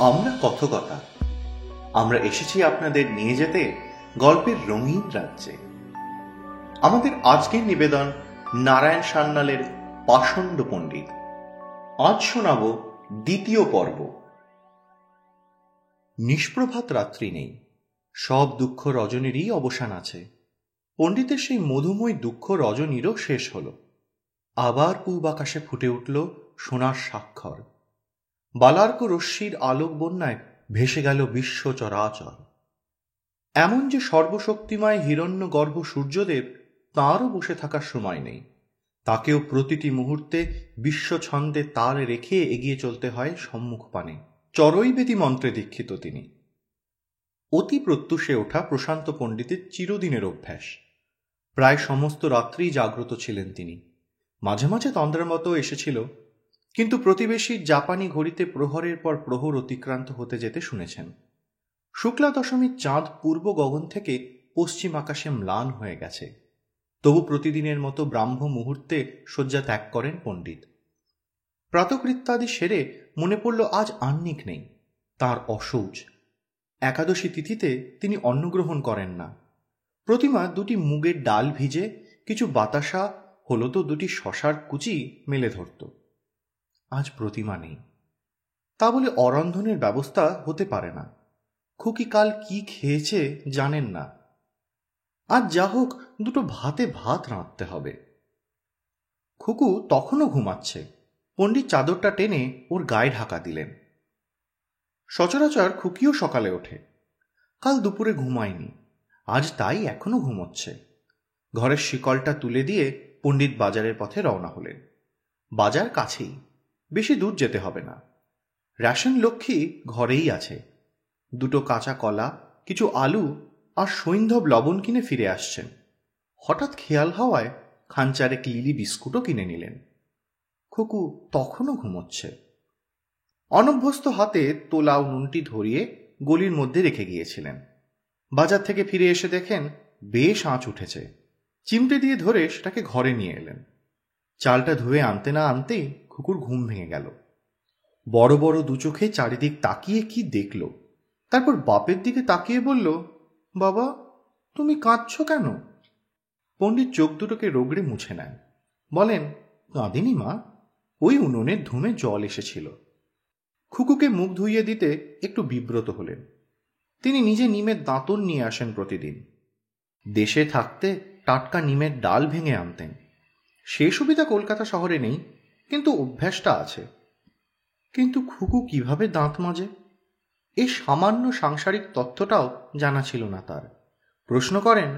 আমরা কথকতা। আমরা এসেছি আপনাদের নিয়ে যেতে গল্পের রঙিন রাজ্যে। আমাদের আজকের নিবেদন নারায়ণ সান্যালের পাষণ্ড পণ্ডিত। আজ শোনাব দ্বিতীয় পর্ব। নিষ্প্রভাত রাত্রি নেই, সব দুঃখ রজনীরই অবসান আছে। পণ্ডিতের সেই মধুময় দুঃখ রজনীরও শেষ হল। আবার পূব আকাশে ফুটে উঠল সোনার স্বাক্ষর। বালার্ক রশ্মির আলোক বন্যায় ভেসে গেল বিশ্ব চরাচর। এমন যে সর্বশক্তিময় হিরণ্যগর্ভ সূর্যদেব, তাঁরও বসে থাকার সময় নেই। তাকেও প্রতিটি মুহূর্তে বিশ্ব ছন্দে তাল রেখে এগিয়ে চলতে হয় সম্মুখ পানে। চরৈবেদী মন্ত্রে দীক্ষিত তিনি। অতি প্রত্যুষে ওঠা প্রশান্ত পণ্ডিতের চিরদিনের অভ্যাস। প্রায় সমস্ত রাত্রি জাগ্রত ছিলেন তিনি। মাঝে মাঝে তন্দ্রার মতো এসেছিল, কিন্তু প্রতিবেশীর জাপানি ঘড়িতে প্রহরের পর প্রহর অতিক্রান্ত হতে যেতে শুনেছেন। শুক্লা দশমীর চাঁদ পূর্ব গগন থেকে পশ্চিম আকাশে ম্লান হয়ে গেছে। তবু প্রতিদিনের মতো ব্রাহ্ম মুহূর্তে শয্যা ত্যাগ করেন পণ্ডিত। প্রাতকৃত্যাদি সেরে মনে পড়ল আজ আহ্নিক নেই, তার অশৌচ। একাদশী তিথিতে তিনি অন্নগ্রহণ করেন না। প্রতিমা দুটি মুগের ডাল ভিজে, কিছু বাতাসা হলো তো দুটি শশার কুচি মেলে ধরত। আজ প্রতিমা নেই, তা বলে অরন্ধনের ব্যবস্থা হতে পারে না। খুকি কাল কি খেয়েছে জানেন না। আজ যা হোক দুটো ভাতে ভাত রাঁধতে হবে। খুকু তখনও ঘুমাচ্ছে। পণ্ডিত চাদরটা টেনে ওর গায়ে ঢাকা দিলেন। সচরাচর খুকিও সকালে ওঠে। কাল দুপুরে ঘুমায়নি, আজ তাই এখনো ঘুমোচ্ছে। ঘরের শিকলটা তুলে দিয়ে পণ্ডিত বাজারের পথে রওনা হলেন। বাজার কাছেই, বেশি দূর যেতে হবে না। রেশন লক্ষ্মী ঘরেই আছে। দুটো কাঁচা কলা, কিছু আলু আর সৈন্ধব লবণ কিনে ফিরে আসছেন। হঠাৎ খেয়াল হওয়ায় খানচারেক লিলি বিস্কুটও কিনে নিলেন। খুকু তখনও ঘুমোচ্ছে। অনভ্যস্ত হাতে তোলা উনুনটি ধরিয়ে গলির মধ্যে রেখে গিয়েছিলেন। বাজার থেকে ফিরে এসে দেখেন বেশ আঁচ উঠেছে। চিমটে দিয়ে ধরে সেটাকে ঘরে নিয়ে এলেন। চালটা ধুয়ে আনতে না আনতেই খুকুর ঘুম ভেঙে গেল। বড় বড় দু চোখে চারিদিক তাকিয়ে কি দেখল, তারপর বাপের দিকে তাকিয়ে বলল, বাবা তুমি কাঁদছ কেন? পণ্ডিত চোখ দুটোকে রোগড়ে মুছে নেন। বলেন, কাঁদিনি মা, ওই উনুনের ধুমে জল এসেছিল। খুকুকে মুখ ধুইয়ে দিতে একটু বিব্রত হলেন। তিনি নিজে নিমের দাঁতন নিয়ে আসেন প্রতিদিন। দেশে থাকতে টাটকা নিমের ডাল ভেঙে আনতেন। সে সুবিধা কলকাতা শহরে নেই, কিন্তু অভ্যাসটা আছে। কিন্তু খুকু কিভাবে দাঁত মাজে, এই সামান্য সাংসারিক তথ্যটাও জানা ছিল না তার। প্রশ্ন করেন,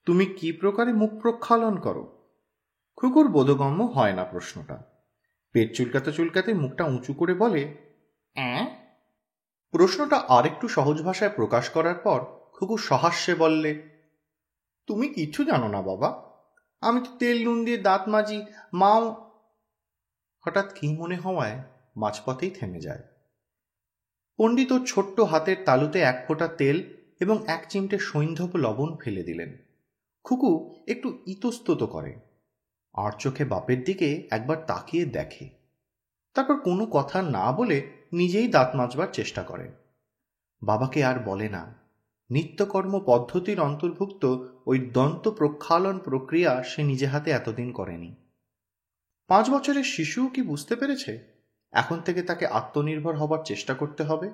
তুমি কি প্রকারে মুখ প্রক্ষালন করো? খুকুর বোধগম্য হয় না প্রশ্নটা। পেট চুলকাতে চুলকাতে মুখটা উঁচু করে বলে, প্রশ্নটা আরেকটু সহজ ভাষায় প্রকাশ করার পর খুকু সহাস্যে বললে, তুমি কিছু জানো না বাবা, আমি তো তেল নুন দিয়ে দাঁত মাজি, মাও। হঠাৎ কি মনে হওয়ায় মাঝপথেই থেমে যায়। পণ্ডিত ছোট্ট হাতের তালুতে এক ফোঁটা তেল এবং এক চিমটে সৈন্ধব লবণ ফেলে দিলেন। খুকু একটু ইতস্তত করে, আর চোখে বাপের দিকে একবার তাকিয়ে দেখে। তারপর কোনো কথা না বলে নিজেই দাঁত মাজবার চেষ্টা করে। বাবাকে আর বলে না। নিত্যকর্ম পদ্ধতির অন্তর্ভুক্ত ওই দন্ত প্রক্ষালন প্রক্রিয়া সে নিজে হাতে এতদিন করেনি। 5 বছরের শিশুও কি বুঝতে পেরেছে এখন থেকে তাকে আত্মনির্ভর হবার চেষ্টা করতে হবে?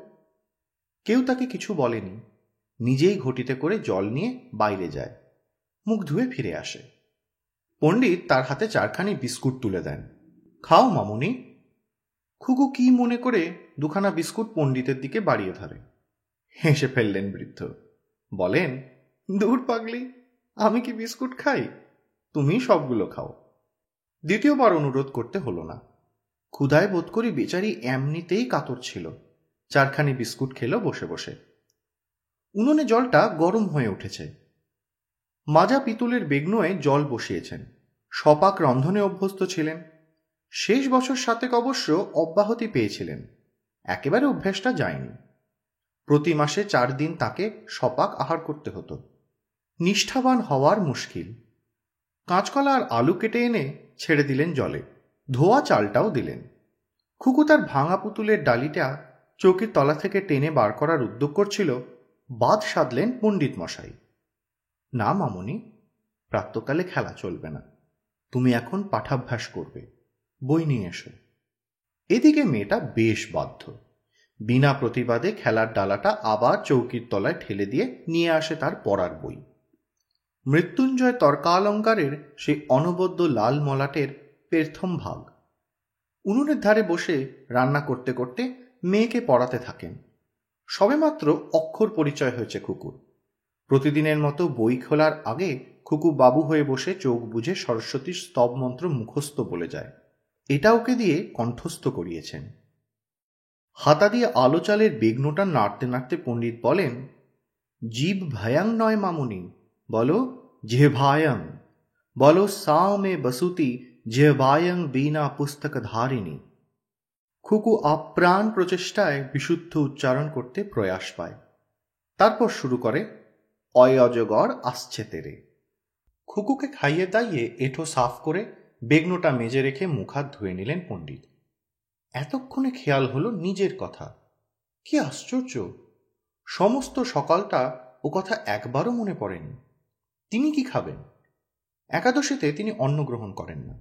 কেউ তাকে কিছু বলেনি। নিজেই ঘটিতে করে জল নিয়ে বাইরে যায়, মুখ ধুয়ে ফিরে আসে। পণ্ডিত তার হাতে 4খানি বিস্কুট তুলে দেন। খাও মামুনি। খুকু কি মনে করে 2খানা বিস্কুট পণ্ডিতের দিকে বাড়িয়ে ধরে। হেসে ফেললেন বৃদ্ধ। বলেন, দূর পাগলি, আমি কি বিস্কুট খাই? তুমি সবগুলো খাও। দ্বিতীয়বার অনুরোধ করতে হলো না। ক্ষুধায় বোধ করি বেচারি এমনিতেই কাতর ছিল। 4খানি বিস্কুট খেলো বসে বসে। উনুনে জলটা গরম হয়ে উঠেছে। মাজা পিতলের বেগনোয় জল বসিয়েছেন। সপাক রন্ধনে অভ্যস্ত ছিলেন। শেষ বছর 7 অবশ্য অব্যাহতি পেয়েছিলেন। একেবারে অভ্যাসটা যায়নি। প্রতি মাসে 4 দিন তাকে সপাক আহার করতে হতো। নিষ্ঠাবান হওয়ার মুশকিল। কাঁচকলা আর আলু কেটে এনে ছেড়ে দিলেন জলে। ধোয়া চালটাও দিলেন। খুকু তার ভাঙা পুতুলের ডালিটা চৌকির তলা থেকে টেনে বার করার উদ্যোগ করছিল, বাদ সাধলেন পণ্ডিত মশাই। না মামনি, প্রাতকালে খেলা চলবে না, তুমি এখন পাঠাভ্যাস করবে, বই নিয়ে এসো। এদিকে মেয়েটা বেশ বাধ্য, বিনা প্রতিবাদে খেলার ডালাটা আবার চৌকির তলায় ঠেলে দিয়ে নিয়ে আসে তার পড়ার বই। মৃত্যুঞ্জয় তর্কালঙ্কারের সেই অনবদ্য লাল মলাটের প্রথম ভাগ। উনুনের ধারে বসে রান্না করতে করতে মেয়েকে পড়াতে থাকেন। সবেমাত্র অক্ষর পরিচয় হয়েছে খুকুর। প্রতিদিনের মতো বই খোলার আগে খুকু বাবু হয়ে বসে চোখ বুজে সরস্বতীর স্তব মন্ত্র মুখস্থ বলে যায়। এটা ওকে দিয়ে কণ্ঠস্থ করিয়েছেন। হাতা দিয়ে আলো চালের বেগনোটা নাড়তে নাড়তে পণ্ডিত বলেন, জীব ভয়াং নয় মামুনি, বলো যে ভায়াং, বলো সাও মে বসুতি যে ভায়াং বিনা পুস্তক ধারিণী। খুকু আপ্রাণ প্রচেষ্টায় বিশুদ্ধ উচ্চারণ করতে প্রয়াস পায়। তারপর শুরু করে, অয় অজগর আসছে তেরে। খুকুকে খাইয়ে দাইয়ে এঁঠো সাফ করে বেগনোটা মেজে রেখে মুখ হাত ধুয়ে নিলেন পণ্ডিত। এতক্ষণে খেয়াল হলো নিজের কথা। কি আশ্চর্য, সমস্ত সকালটা ও কথা একবারও মনে পড়েনি। তিনি কি খাবেন? একাদশীতে তিনি অন্ন গ্রহণ করেন না,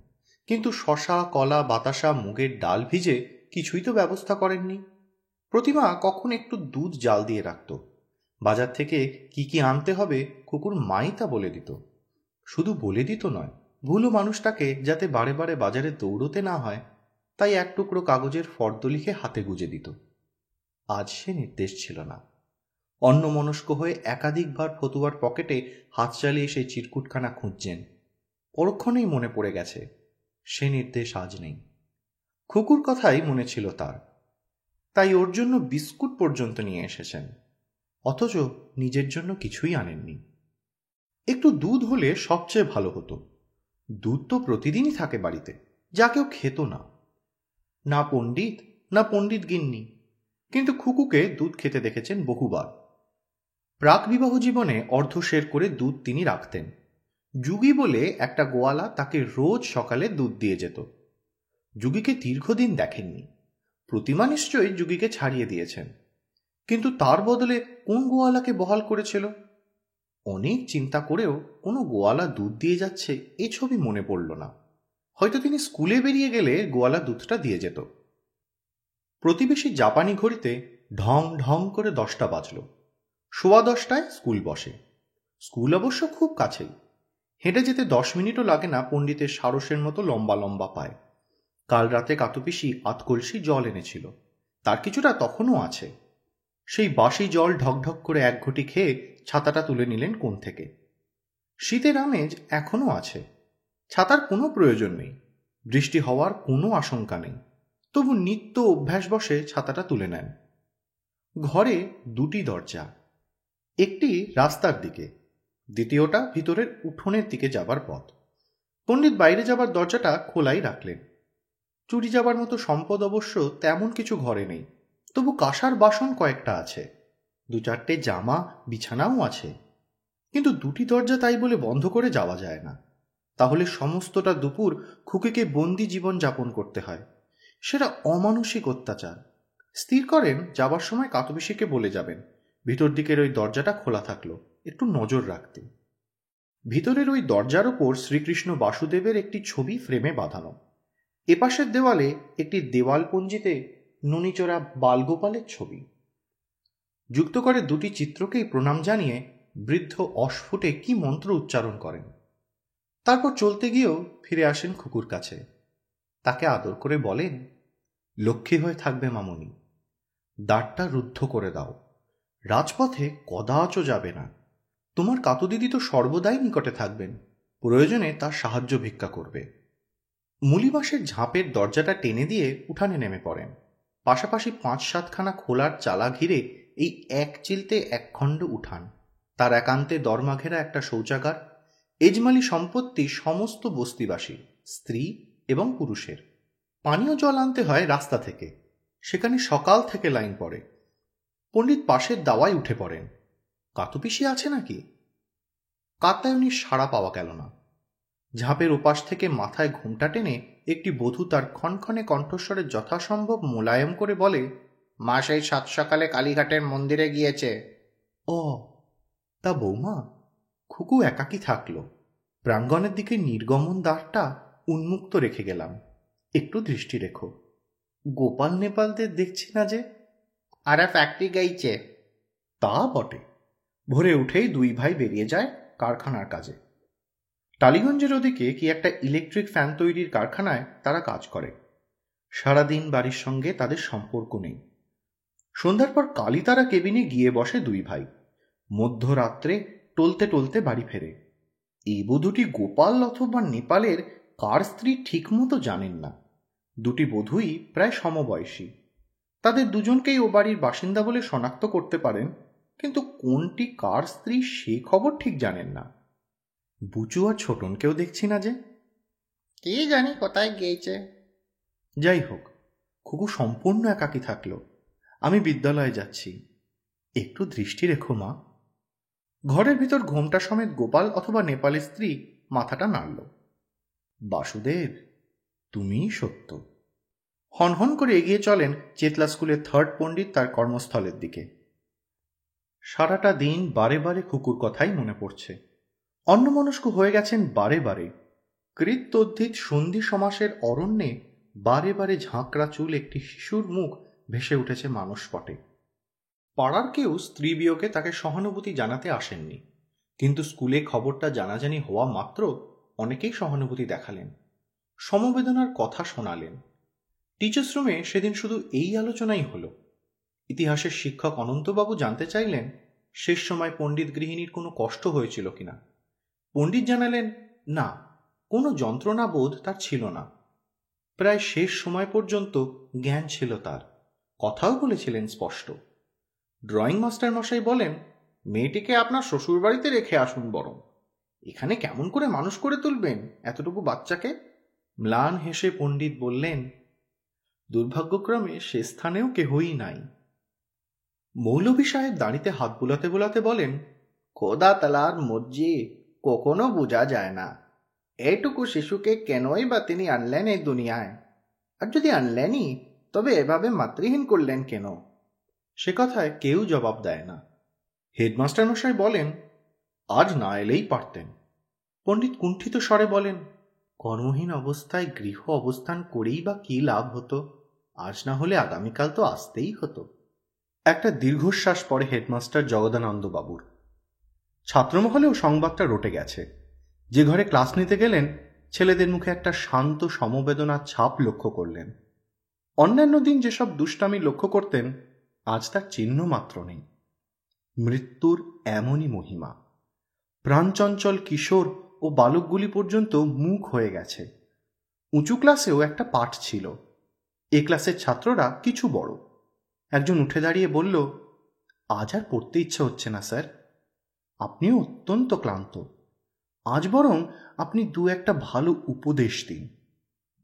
কিন্তু শশা, কলা, বাতাসা, মুগের ডাল ভিজে কিছুই তো ব্যবস্থা করেননি। প্রতিমা কখন একটু দুধ জাল দিয়ে রাখত। বাজার থেকে কি কি আনতে হবে কুকুর মাই তা বলে দিত। শুধু বলে দিত নয়, ভুলো মানুষটাকে যাতে বারে বারে বাজারে দৌড়তে না হয় তাই এক টুকরো কাগজের ফর্দ লিখে হাতে গুজে দিত। আজ সে নির্দেশ ছিল না। অন্যমনস্ক হয়ে একাধিকবার ফতুয়ার পকেটে হাত চালিয়ে সেই চিরকুটখানা খুঁজছেন। পরক্ষণেই মনে পড়ে গেছে সে নির্দেশ আজ নেই। খুকুর কথাই মনে ছিল তার, তাই ওর জন্য বিস্কুট পর্যন্ত নিয়ে এসেছেন, অথচ নিজের জন্য কিছুই আনেননি। একটু দুধ হলে সবচেয়ে ভালো হতো। দুধ তো প্রতিদিনই থাকে বাড়িতে, যা কেউ খেত না। না পণ্ডিত না পণ্ডিত গিন্নি, কিন্তু খুকুকে দুধ খেতে দেখেছেন বহুবার। প্রাক বিবাহ জীবনে অর্ধশের করে দুধ তিনি রাখতেন। যুগী বলে একটা গোয়ালা তাকে রোজ সকালে দুধ দিয়ে যেত। যুগীকে দীর্ঘদিন দেখেননি। প্রতিমা নিশ্চয়ই যুগীকে ছাড়িয়ে দিয়েছেন, কিন্তু তার বদলে কোন গোয়ালাকে বহাল করেছিল? অনেক চিন্তা করেও কোনো গোয়ালা দুধ দিয়ে যাচ্ছে এ ছবি মনে পড়ল না। হয়তো তিনি স্কুলে বেরিয়ে গেলে গোয়ালা দুধটা দিয়ে যেত। প্রতিবেশী জাপানি ঘড়িতে ঢং ঢং করে 10টা বাজল। 10:15 স্কুল বসে। স্কুল অবশ্য খুব কাছেই, হেঁটে যেতে 10 মিনিটও লাগে না পণ্ডিতের সারসের মতো লম্বা লম্বা পায়। কাল রাতে কাতুপিসি আতকলসি জল এনেছিল, তার কিছুটা তখনও আছে। সেই বাসি জল ঢকঢক করে এক ঘটি খেয়ে ছাতাটা তুলে নিলেন কোণ থেকে। শীতের আমেজ এখনও আছে। ছাতার কোনো প্রয়োজন নেই, বৃষ্টি হওয়ার কোনো আশঙ্কা নেই, তবু নিত্য অভ্যাস বসে ছাতাটা তুলে নেন। ঘরে 2টি দরজা, একটি রাস্তার দিকে, দ্বিতীয়টা ভিতরের উঠোনের দিকে যাবার পথ। পণ্ডিত বাইরে যাবার দরজাটা খোলাই রাখলেন। চুরি যাবার মতো সম্পদ অবশ্য তেমন কিছু ঘরে নেই, তবু কাঁসার বাসন কয়েকটা আছে, 2-4টে জামা, বিছানাও আছে। কিন্তু 2টি দরজা তাই বলে বন্ধ করে যাওয়া যায় না, তাহলে সমস্তটা দুপুর খুকিকে বন্দি জীবন যাপন করতে হয়। সেটা অমানসিক অত্যাচার। স্থির করেন যাবার সময় কাতুপিসিকে বলে যাবেন ভিতর দিকের ওই দরজাটা খোলা থাকলো, একটু নজর রাখতে। ভিতরের ওই দরজার ওপর শ্রীকৃষ্ণ বাসুদেবের একটি ছবি ফ্রেমে বাঁধানো। এপাশের দেওয়ালে একটি দেওয়ালপঞ্জিতে ননিচোরা বালগোপালের ছবি। যুক্ত করে 2টি চিত্রকেই প্রণাম জানিয়ে বৃদ্ধ অস্ফুটে কি মন্ত্র উচ্চারণ করেন। তারপর চলতে গিয়েও ফিরে আসেন খুকুর কাছে। তাকে আদর করে বলেন, লক্ষ্মী হয়ে থাকবে মামুনি, দ্বারটা রুদ্ধ করে দাও, রাজপথে কদাচও যাবে না। তোমার কাতুদিদি তো সর্বদাই নিকটে থাকবেন, প্রয়োজনে তার সাহায্য ভিক্ষা করবে। মুলিবাসের ঝাঁপের দরজাটা টেনে দিয়ে উঠানে নেমে পড়েন। পাশাপাশি 5-7খানা খোলার চালা ঘিরে এই এক চিলতে একখণ্ড উঠান, তার একান্তে দরমা ঘেরা একটা শৌচাগার। এজমালি সম্পত্তি সমস্ত বস্তিবাসী, স্ত্রী এবং পুরুষের। পানীয় জল আনতে হয় রাস্তা থেকে, সেখানে সকাল থেকে লাইন পড়ে। পণ্ডিত পাশের দাওয়ায় উঠে পড়েন। কাতুপিসি আছে নাকি? কাতায়নির সাড়া পাওয়া গেল না। ঝাঁপের ওপাশ থেকে মাথায় ঘোমটা টেনে একটি বধূ তার ক্ষণক্ষণে কণ্ঠস্বরে যথাসম্ভব মোলায়েম করে বলে, মা সেই সাত সকালে কালীঘাটের মন্দিরে গিয়েছে। ও, তা বৌমা, খুকু একাকী থাকলো। প্রাঙ্গণের দিকে নির্গমন দ্বারটা উন্মুক্ত রেখে গেলাম। একটু দৃষ্টি রেখো। গোপাল নেপালদের দেখছি না যে। আর ফ্যাক্টরি গেইছে। তা বটে। ভোরে উঠেই দুই ভাই বেরিয়ে যায় কারখানার কাজে। টালিগঞ্জের ওদিকে কি একটা ইলেকট্রিক ফ্যান তৈরির কারখানায় তারা কাজ করে। সারাদিন বাড়ির সঙ্গে তাদের সম্পর্ক নেই। সন্ধ্যার পর কালীতারা কেবিনে গিয়ে বসে দুই ভাই। মধ্যরাত্রে টলতে টলতে বাড়ি ফেরে। এই বধূটি গোপাল অথবা নেপালের কার স্ত্রী ঠিকমতো জানেন না। দুটি বধূই প্রায় সমবয়সী। তাদের দুজনকেই ও বাড়ির বাসিন্দা বলে শনাক্ত করতে পারেন, কিন্তু কোনটি কার স্ত্রী সে খবর ঠিক জানেন না। বুচু আর ছোটনকেও দেখছি না যে। কি জানি কোথায় গিয়েছে। যাই হোক, খুকু সম্পূর্ণ একাকী থাকলো। আমি বিদ্যালয়ে যাচ্ছি। একটু দৃষ্টি রেখো মা। ঘরের ভিতর ঘোমটা সমেত গোপাল অথবা নেপালের স্ত্রী মাথাটা নাড়ল। বাসুদেব, তুমিই সত্য। হনহন করে এগিয়ে চলেন চেতলা স্কুলের থার্ড পণ্ডিত তার কর্মস্থলের দিকে। সারাটা দিন বারে বারে খুকুর কথাই মনে পড়ছে। অন্যমনস্ক হয়ে গেছেন বারে বারে। কৃতোদ্ধিত সন্ধি সমাসের অরণ্যে বারে বারে ঝাঁকড়া চুল একটি শিশুর মুখ ভেসে উঠেছে মানসপটে। পাড়ার কেউ স্ত্রী বিয়োগে তাকে সহানুভূতি জানাতে আসেননি, কিন্তু স্কুলে খবরটা জানাজানি হওয়া মাত্র অনেকেই সহানুভূতি দেখালেন, সমবেদনার কথা শোনালেন। টিচার্স রুমে সেদিন শুধু এই আলোচনাই হলো। ইতিহাসের শিক্ষক অনন্তবাবু জানতে চাইলেন শেষ সময় পণ্ডিত গৃহিণীর কোনো কষ্ট হয়েছিল কিনা। পণ্ডিত জানালেন না, কোনো যন্ত্রণা বোধ তার ছিল না। প্রায় শেষ সময় পর্যন্ত জ্ঞান ছিল তার, কথাও বলেছিলেন স্পষ্ট। ড্রয়িং মাস্টার মশাই বলেন, মেয়েটিকে আপনার শ্বশুর বাড়িতে রেখে আসুন বরং। এখানে কেমন করে মানুষ করে তুলবেন এতটুকু বাচ্চাকে? ম্লান হেসে পণ্ডিত বললেন, দুর্ভাগ্যক্রমে সে স্থানেও কেহই নাই। মৌলভী সাহেব দাঁড়িতে হাত বুলাতে বুলাতে বলেন, খোদা তালার মর্জি কখনো বোঝা যায় না। এইটুকু শিশুকে কেনই বা তিনি আনলেন এই দুনিয়ায়? আর যদি আনলেনই, তবে এভাবে মাতৃহীন করলেন কেন? সে কথায় কেউ জবাব দেয় না। হেডমাস্টার মশাই বলেন, আজ না এলেই পারতেন। পণ্ডিত কুণ্ঠিত স্বরে বলেন, কর্মহীন অবস্থায় গৃহ অবস্থান করেই বা কি লাভ হতো? আজ না হলে আগামীকাল তো আসতেই হতো। একটা দীর্ঘশ্বাস পরে হেডমাস্টার জগদানন্দ বাবুর। ছাত্রমহলেও সংবাদটা রটে গেছে। যে ঘরে ক্লাস নিতে গেলেন, ছেলেদের মুখে একটা শান্ত সমবেদনার ছাপ লক্ষ্য করলেন। অন্যান্য দিন যেসব দুষ্টামি লক্ষ্য করতেন, আজ তার চিহ্ন মাত্র নেই। মৃত্যুর এমনই মহিমা। প্রাণচঞ্চল কিশোর ও বালকগুলি পর্যন্ত মুখ হয়ে গেছে। উঁচু ক্লাসেও একটা পাঠ ছিল। এ ক্লাসের ছাত্ররা কিছু বড়। একজন উঠে দাঁড়িয়ে বলল, আজ আর পড়তে ইচ্ছে হচ্ছে না স্যার। আপনিও অত্যন্ত ক্লান্ত। আজ বরং আপনি দু একটা ভালো উপদেশ দিন।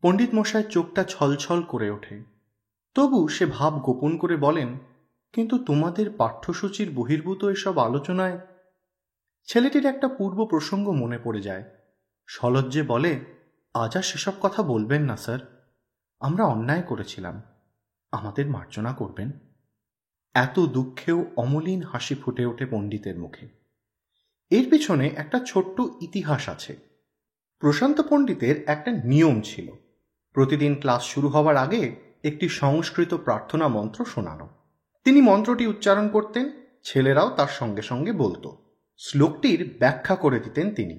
পণ্ডিত মশায়ের চোখটা ছলছল করে ওঠে। তবু সে ভাব গোপন করে বলেন, কিন্তু তোমাদের পাঠ্যসূচির বহির্ভূত এসব আলোচনায়। ছেলেটির একটা পূর্ব প্রসঙ্গ মনে পড়ে যায়। সলজ্জে বলে, আজ আর সেসব কথা বলবেন না স্যার। আমরা অন্যায় করেছিলাম, আমাদের মার্জনা করবেন। এত দুঃখেও অমলিন হাসি ফুটে ওঠে পণ্ডিতের মুখে। এর পিছনে একটা ছোট্ট ইতিহাস আছে। প্রশান্ত পণ্ডিতের একটা নিয়ম ছিল, প্রতিদিন ক্লাস শুরু হওয়ার আগে একটি সংস্কৃত প্রার্থনা মন্ত্র শোনানো। তিনি মন্ত্রটি উচ্চারণ করতেন, ছেলেরাও তার সঙ্গে সঙ্গে বলতো। শ্লোকটির ব্যাখ্যা করে দিতেন তিনি।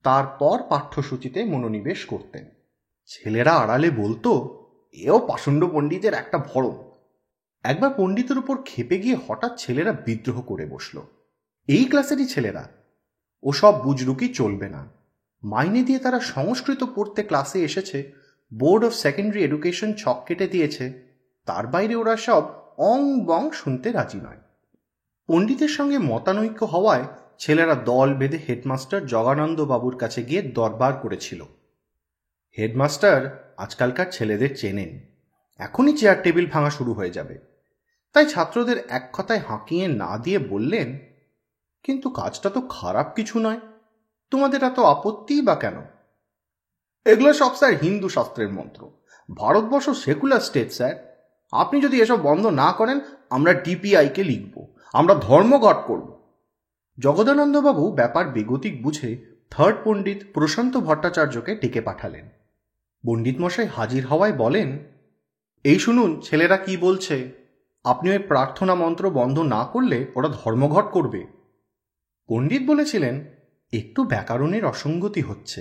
তারপর পাঠ্যসূচিতে মনোনিবেশ করতেন। ছেলেরা আড়ালে বলতো, এও পাষণ্ড পণ্ডিতের একটা ভরম। একবার পণ্ডিতের উপর ক্ষেপে গিয়ে হঠাৎ ছেলেরা বিদ্রোহ করে বসল। এই ক্লাসেরই ছেলেরা। ওসব বুজরুকি চলবে না। মাইনে দিয়ে তারা সংস্কৃত পড়তে ক্লাসে এসেছে, বোর্ড অফ সেকেন্ডারি এডুকেশন ছক কেটে দিয়েছে, তার বাইরে ওরা সব অং বং শুনতে রাজি নয়। পণ্ডিতের সঙ্গে মতানৈক্য হওয়ায় ছেলেরা দল বেঁধে হেডমাস্টার জগানন্দ বাবুর কাছে গিয়ে দরবার করেছিল। হেডমাস্টার আজকালকার ছেলেদের চেনেন, এখনই চেয়ার টেবিল ভাঙা শুরু হয়ে যাবে। তাই ছাত্রদের এক কথায় হাঁকিয়ে না দিয়ে বললেন, কিন্তু কাজটা তো খারাপ কিছু নয়, তোমাদের এত আপত্তি বা কেন? এগুলো সব স্যার হিন্দু শাস্ত্রের মন্ত্র। Bharatvarsha secular state sir. আপনি যদি এসব বন্ধ না করেন আমরা ডিপিআইকে লিখব, আমরা ধর্মঘট করব। জগদানন্দবাবু ব্যাপার বেগতিক বুঝে থার্ড পণ্ডিত প্রশান্ত ভট্টাচার্যকে ডেকে পাঠালেন। পণ্ডিত মশাই হাজির হওয়ায় বলেন, এই শুনুন ছেলেরা কি বলছে, আপনি ওই প্রার্থনা মন্ত্র বন্ধ না করলে ওরা ধর্মঘট করবে। পণ্ডিত বলেছিলেন, একটু ব্যাকরণের অসঙ্গতি হচ্ছে,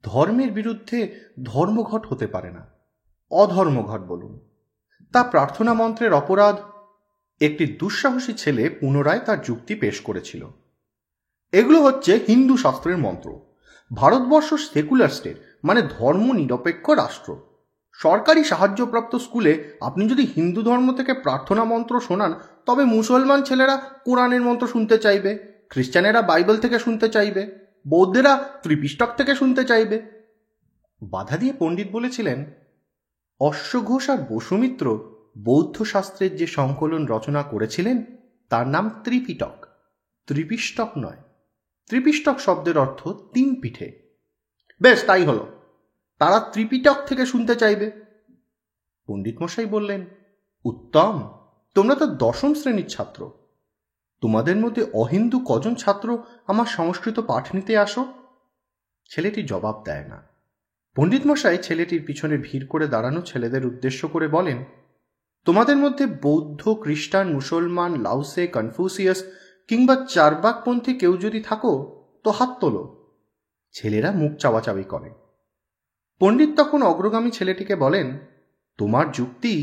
ধর্মের বিরুদ্ধে ধর্মঘট হতে পারে না, অধর্মঘট বলুন। তা প্রার্থনা মন্ত্রের অপরাধ? একটি দুঃসাহসী ছেলে পুনরায় তার যুক্তি পেশ করেছিল, এগুলো হচ্ছে হিন্দু শাস্ত্রের মন্ত্র। ভারতবর্ষ সেকুলার স্টেট, মানে ধর্ম নিরপেক্ষ রাষ্ট্র। সরকারি সাহায্যপ্রাপ্ত স্কুলে আপনি যদি হিন্দু ধর্ম থেকে প্রার্থনা মন্ত্র শোনান, তবে মুসলমান ছেলেরা কোরআনের মন্ত্র শুনতে চাইবে, খ্রিস্টানেরা বাইবেল থেকে শুনতে চাইবে, বৌদ্ধেরা ত্রিপিষ্টক থেকে শুনতে চাইবে। বাধা দিয়ে পণ্ডিত বলেছিলেন, অশ্বঘোষ আর বসুমিত্র বৌদ্ধ শাস্ত্রের যে সংকলন রচনা করেছিলেন তার নাম ত্রিপিটক, ত্রিপিষ্টক নয়। ত্রিপিষ্টক শব্দের অর্থ তিন পিঠে। বেশ, তাই হলো, তারা ত্রিপিটক থেকে শুনতে চাইবে। পণ্ডিত মশাই বললেন, উত্তম, তোমরা তো দশম শ্রেণীর ছাত্র, তোমাদের মধ্যে অহিন্দু কজন ছাত্র আমার সংস্কৃত পাঠ নিতে আসো? ছেলেটি জবাব দেয় না। পণ্ডিত মশাই ছেলেটির পিছনে ভিড় করে দাঁড়ানো ছেলেদের উদ্দেশ্য করে বলেন, তোমাদের মধ্যে বৌদ্ধ, খ্রিস্টান, মুসলমান, লাউসে, কনফুসিয়াস কিংবা চারবাকপন্থী কেউ যদি থাকো তো হাত তোলো। ছেলেরা মুখ চাওয়াচাওয়ি করে। পণ্ডিত তখন অগ্রগামী ছেলেটিকে বলেন, তোমার যুক্তি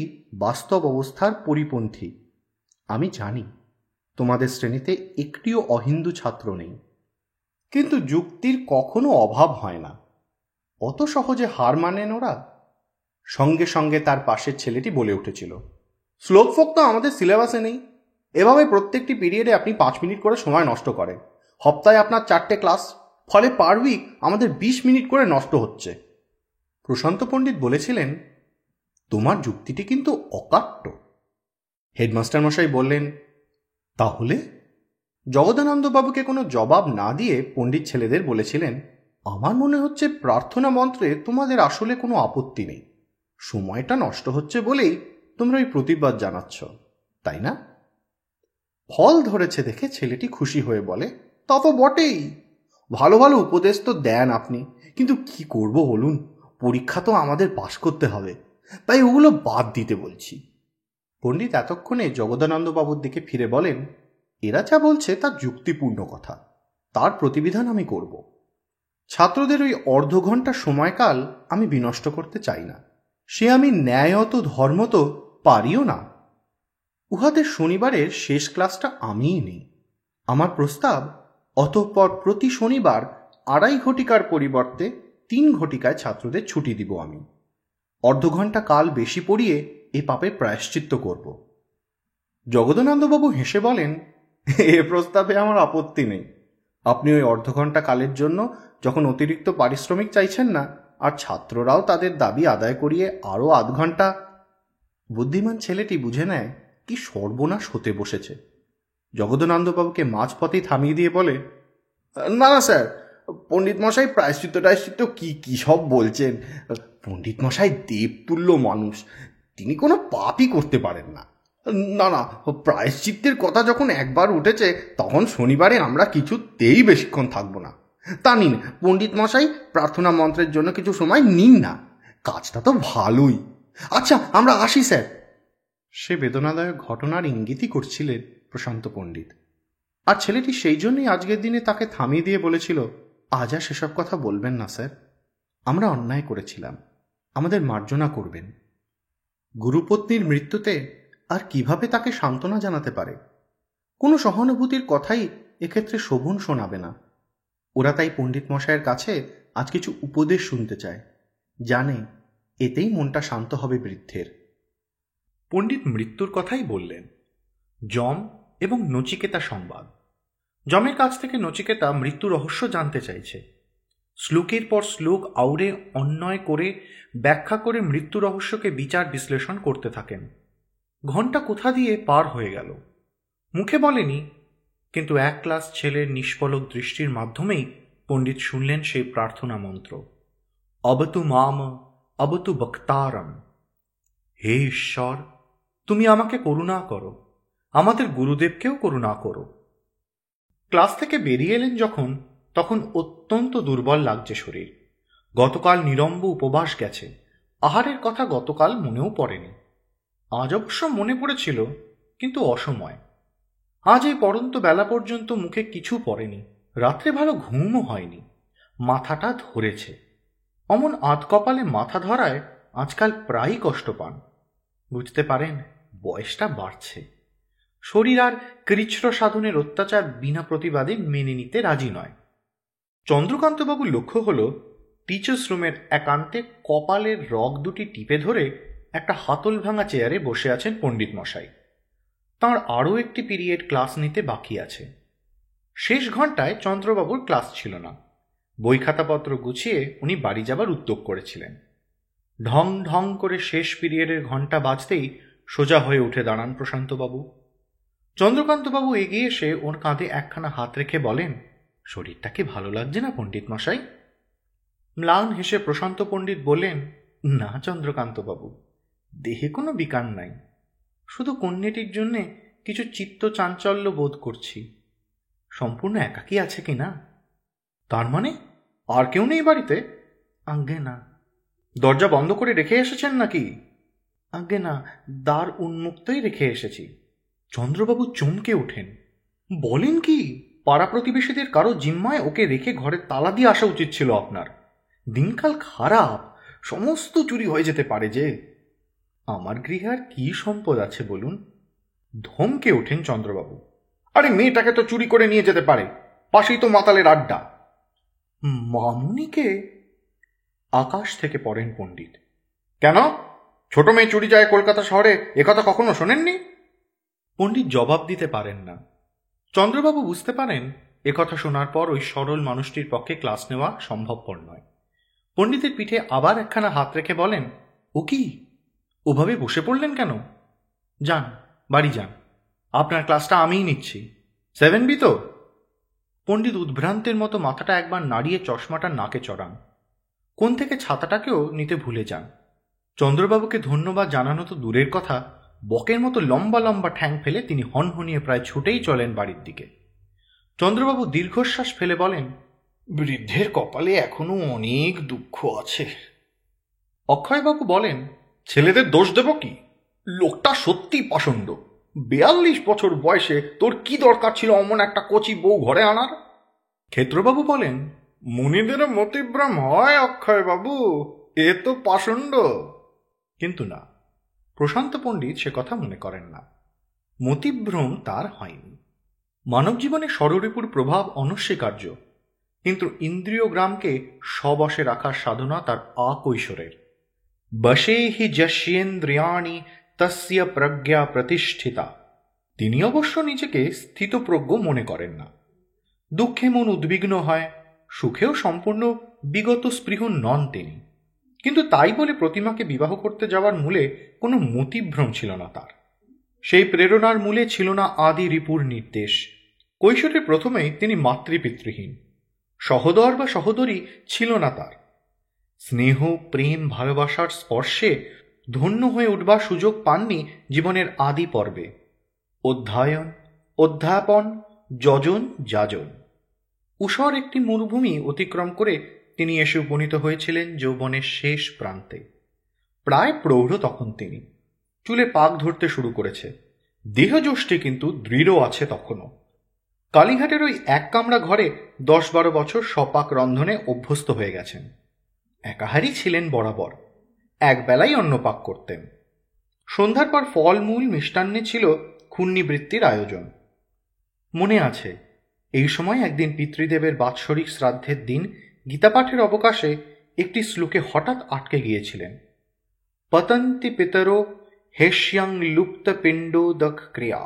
বাস্তব অবস্থার পরিপন্থী। আমি জানি তোমাদের শ্রেণীতে একটিও অহিন্দু ছাত্র নেই, কিন্তু যুক্তির কখনো অভাব হয় না, অত সহজে হার মানেন ওরা। সঙ্গে সঙ্গে তার পাশের ছেলেটি বলে উঠেছিল, শ্লোক ফোক তো আমাদের সিলেবাসে নেই, এভাবে প্রত্যেকটি পিরিয়ডে আপনি 5 মিনিট করে সময় নষ্ট করেন, সপ্তাহে আপনার 4টে ক্লাস, ফলে পার উইক আমাদের 20 মিনিট করে নষ্ট হচ্ছে। প্রশান্ত পণ্ডিত বলেছিলেন, তোমার যুক্তিটি কিন্তু অকাট্য। হেডমাস্টার মশাই বললেন, তাহলে? জগদানন্দবাবুকে কোনো জবাব না দিয়ে পণ্ডিত ছেলেদের বলেছিলেন, আমার মনে হচ্ছে প্রার্থনা মন্ত্রে তোমাদের আসলে কোনো আপত্তি নেই, সময়টা নষ্ট হচ্ছে বলেই তোমরা ওই প্রতিবাদ জানাচ্ছ, তাই না? ফল ধরেছে দেখে ছেলেটি খুশি হয়ে বলে, তা তো বটেই, ভালো ভালো উপদেশ তো দেন আপনি, কিন্তু কি করব বলুন, পরীক্ষা তো আমাদের পাশ করতে হবে, তাই ওগুলো বাদ দিতে বলছি। পণ্ডিত এতক্ষণে জগদানন্দবাবুর দিকে ফিরে বলেন, এরা যা বলছে তা যুক্তিপূর্ণ কথা, তার প্রতিবিধান আমি করব। ছাত্রদের ওই অর্ধ ঘন্টা সময়কাল আমি বিনষ্ট করতে চাই না, সে আমি ন্যায়ত ধর্মত পারিও না। উহাদের শনিবারের শেষ ক্লাসটা আমিই নেই। আমার প্রস্তাব, অতঃপর প্রতি শনিবার 2.5 ঘটিকার পরিবর্তে 3 ঘটিকায় ছাত্রদের ছুটি দিব আমি। অর্ধ ঘন্টা কাল বেশি পড়িয়ে এ পাপের প্রায়শ্চিত্ত করব। জগদানন্দবাবু হেসে বলেন, এ প্রস্তাবে আমার আপত্তি নেই। আপনি ওই অর্ধ ঘন্টা কালের জন্য যখন অতিরিক্ত পারিশ্রমিক চাইছেন না, আর ছাত্ররাও তাদের দাবি আদায় করিয়ে আরও 8 ঘন্টা। বুদ্ধিমান ছেলেটি বুঝে নেয় কি সর্বনাশ হতে বসেছে। জগদানন্দবাবুকে মাঝপথেই থামিয়ে দিয়ে বলে, না না স্যার, পণ্ডিত মশাই প্রায়শ্চিত্ত কি সব বলছেন। পণ্ডিত মশাই দেবতুল্য মানুষ, তিনি কোনো পাপই করতে পারেন না। না না, প্রায়শ্চিত্তের কথা যখন একবার উঠেছে, তখন শনিবারে আমরা কিছুতেই বেশিক্ষণ থাকবো না। তা নিন পণ্ডিত মশাই, প্রার্থনা মন্ত্রের জন্য কিছু সময় নিন না, কাজটা তো ভালোই। আচ্ছা, আমরা আসি স্যার। সে বেদনাদায়ক ঘটনার ইঙ্গিতই করছিলেন প্রশান্ত পণ্ডিত, আর ছেলেটি সেই জন্যই আজকের দিনে তাকে থামিয়ে দিয়ে বলেছিল, আজ আর সেসব কথা বলবেন না স্যার, আমরা অন্যায় করেছিলাম, আমাদের মার্জনা করবেন। গুরুপত্নীর মৃত্যুতে আর কিভাবে তাকে সান্ত্বনা জানাতে পারে? কোনো সহানুভূতির কথাই এক্ষেত্রে শোভন শোনাবে না। ওরা তাই পণ্ডিত মশাইয়ের কাছে আজ কিছু উপদেশ শুনতে চায়, জানে এতেই মনটা শান্ত হবে বৃদ্ধের। পণ্ডিত মৃত্যুর কথাই বললেন। যম এবং নচিকেতা সংবাদ। যমের কাছ থেকে নচিকেতা মৃত্যু রহস্য জানতে চাইছে। শ্লোকের পর শ্লোক আউড়ে অন্বয় করে ব্যাখ্যা করে মৃত্যু রহস্যকে বিচার বিশ্লেষণ করতে থাকেন। ঘন্টা কোথা দিয়ে পার হয়ে গেল, মুখে বলেনি, কিন্তু 1 ক্লাস ছেলের নিষ্পলক দৃষ্টির মাধ্যমেই পণ্ডিত শুনলেন সেই প্রার্থনা মন্ত্র, অবতু মাম অবতু বক্তারম। হে ঈশ্বর, তুমি আমাকে করুণা করো, আমাদের গুরুদেবকেও করুণা করো। ক্লাস থেকে বেরিয়ে এলেন যখন, তখন অত্যন্ত দুর্বল লাগছে শরীর। গতকাল নিরম্ব উপবাস গেছে, আহারের কথা গতকাল মনেও পড়েনি। আজ অবশ্য মনে পড়েছিল, কিন্তু অসময়। আজ এই পড়ন্ত বেলা পর্যন্ত মুখে কিছু পড়েনি, রাত্রে ভালো ঘুমও হয়নি, মাথাটা ধরেছে। অমন আধ কপালে মাথা ধরায় আজকাল প্রায়ই কষ্ট পান। বুঝতে পারেন বয়সটা বাড়ছে। শরীর আর কৃচ্ছ্র সাধনের অত্যাচার বিনা প্রতিবাদে মেনে নিতে রাজি নয়। চন্দ্রকান্তবাবুর লক্ষ্য হল টিচার্স রুমের একান্তে কপালের রগ দুটি টিপে ধরে একটা হাতল ভাঙা চেয়ারে বসে আছেন পণ্ডিত মশাই। তাঁর আরও একটি পিরিয়ড ক্লাস নিতে বাকি আছে। শেষ ঘন্টায় চন্দ্রবাবুর ক্লাস ছিল না। বই খাতাপত্র গুছিয়ে উনি বাড়ি যাবার উদ্যোগ করেছিলেন। ঢং ঢং করে শেষ পিরিয়ডের ঘন্টা বাজতেই সোজা হয়ে উঠে দাঁড়ান প্রশান্তবাবু। চন্দ্রকান্তবাবু এগিয়ে এসে ওর কাঁধে একখানা হাত রেখে বলেন, শরীরটা কি ভালো লাগছে না পণ্ডিত মশাই? ম্লান হেসে প্রশান্ত পণ্ডিত বললেন, না চন্দ্রকান্তবাবু, দেহে কোনো বিকার নাই, শুধু কন্যাটির জন্যে কিছু চিত্ত চাঞ্চল্য বোধ করছি। সম্পূর্ণ একাকী আছে কি না? তার মানে আর কেউ নেই বাড়িতে? আজ্ঞে না। দরজা বন্ধ করে রেখে এসেছেন নাকি? আজ্ঞে না, দ্বার উন্মুক্তই রেখে এসেছি। চন্দ্রবাবু চমকে ওঠেন। বলেন কি? পাড়া প্রতিবেশীদের কারো জিম্মায় ওকে রেখে ঘরে তালা দিয়ে আসা উচিত ছিল আপনার। দিনকাল খারাপ, সমস্ত চুরি হয়ে যেতে পারে যে। আমার গৃহে আর কি সম্পদ আছে বলুন? ধমকে ওঠেন চন্দ্রবাবু। আরে মেয়েটাকে তো চুরি করে নিয়ে যেতে পারে, পাশেই তো মাতালের আড্ডা। মামুনিকে? আকাশ থেকে পড়েন পণ্ডিত। কেন, ছোট মেয়ে চুরি যায় কলকাতা শহরে, একথা কখনো শোনেননি? পণ্ডিত জবাব দিতে পারেন না। চন্দ্রবাবু বুঝতে পারেন একথা শোনার পর ওই সরল মানুষটির পক্ষে ক্লাস নেওয়া সম্ভবপর নয়। পণ্ডিতের পিঠে আবার একখানা হাত রেখে বলেন, ও কি, ওভাবে বসে পড়লেন কেন? যান, বাড়ি যান, আপনার ক্লাসটা আমিই নিচ্ছি। 7B তো? পণ্ডিত উদ্ভ্রান্তের মতো মাথাটা একবার নাড়িয়ে চশমাটা নাকে চড়ান। কোণ থেকে ছাতাটাকেও নিতে ভুলে যান। চন্দ্রবাবুকে ধন্যবাদ জানানো তো দূরের কথা, বকের মতো লম্বা লম্বা ঠ্যাং ফেলে তিনি হনহনিয়ে প্রায় ছুটেই চলেন বাড়ির দিকে। চন্দ্রবাবু দীর্ঘশ্বাস ফেলে বলেন, বৃদ্ধের কপালে এখনো অনেক দুঃখ আছে। অক্ষয়বাবু বলেন, ছেলেদের দোষ দেব কি? লোকটা সত্যি পাষণ্ড। 42 বছর বয়সে তোর কি দরকার ছিল অমন একটা কচি বউ ঘরে আনার? ক্ষেত্রবাবু বলেন, মুনিদেরও মতিভ্রম হয় অক্ষয়বাবু, এ তো পাষণ্ড। কিন্তু না, প্রশান্ত পণ্ডিত সে কথা মনে করেন না। মতিভ্রম তার হয়নি। মানব জীবনে ষড়রিপুর প্রভাব অনস্বীকার্য, কিন্তু ইন্দ্রিয় গ্রামকে স্ববশে রাখার সাধনা তার আকৈশোরের। বশে হি যস্যেন্দ্রিয়াণি তস্য প্রজ্ঞা প্রতিষ্ঠিতা। তিনি অবশ্য নিজেকে স্থিতপ্রজ্ঞ মনে করেন না। দুঃখে মন উদ্বিগ্ন হয়, সুখেও সম্পূর্ণ বিগত স্পৃহ নন তিনি। কিন্তু তাই বলে প্রতিমাকে বিবাহ করতে যাওয়ার মূলে কোনো মতিভ্রম ছিল না তার। সেই প্রেরণার মূলে ছিল না আদি রিপুর নির্দেশ। কৈশোরের প্রথমেই তিনি মাতৃপিতৃহীন। সহোদর বা সহোদরী ছিল না তার। স্নেহ, প্রেম, ভালোবাসার স্পর্শে ধন্য হয়ে উঠবার সুযোগ পাননি জীবনের আদি পর্বে। অধ্যয়ন, অধ্যাপন, যজন, যাজন, ঊষর একটি মরুভূমি অতিক্রম করে তিনি এসে উপনীত হয়েছিলেন যৌবনের শেষ প্রান্তে। প্রায় প্রৌঢ় তখন তিনি। চুলে পাক ধরতে শুরু করেছে, দেহযষ্টি কিন্তু দৃঢ় আছে তখনও। কালীঘাটের ওই এক কামরা ঘরে 10-12 বছর সপাক রন্ধনে অভ্যস্ত হয়ে গেছেন। একাহারই ছিলেন বরাবর, একবেলাই অন্নপাক করতেন। সন্ধ্যার পর ফলমূল মিষ্টান্নে ছিল ক্ষুণ্ণিবৃত্তির আয়োজন। মনে আছে, এই সময় একদিন পিতৃদেবের বাৎসরিক শ্রাদ্ধের দিন গীতাপাঠের অবকাশে একটি শ্লোকে হঠাৎ আটকে গিয়েছিলেন। পতন্তি পিতরো হেষ্যাং লুপ্ত পিণ্ডোদক ক্রিয়া,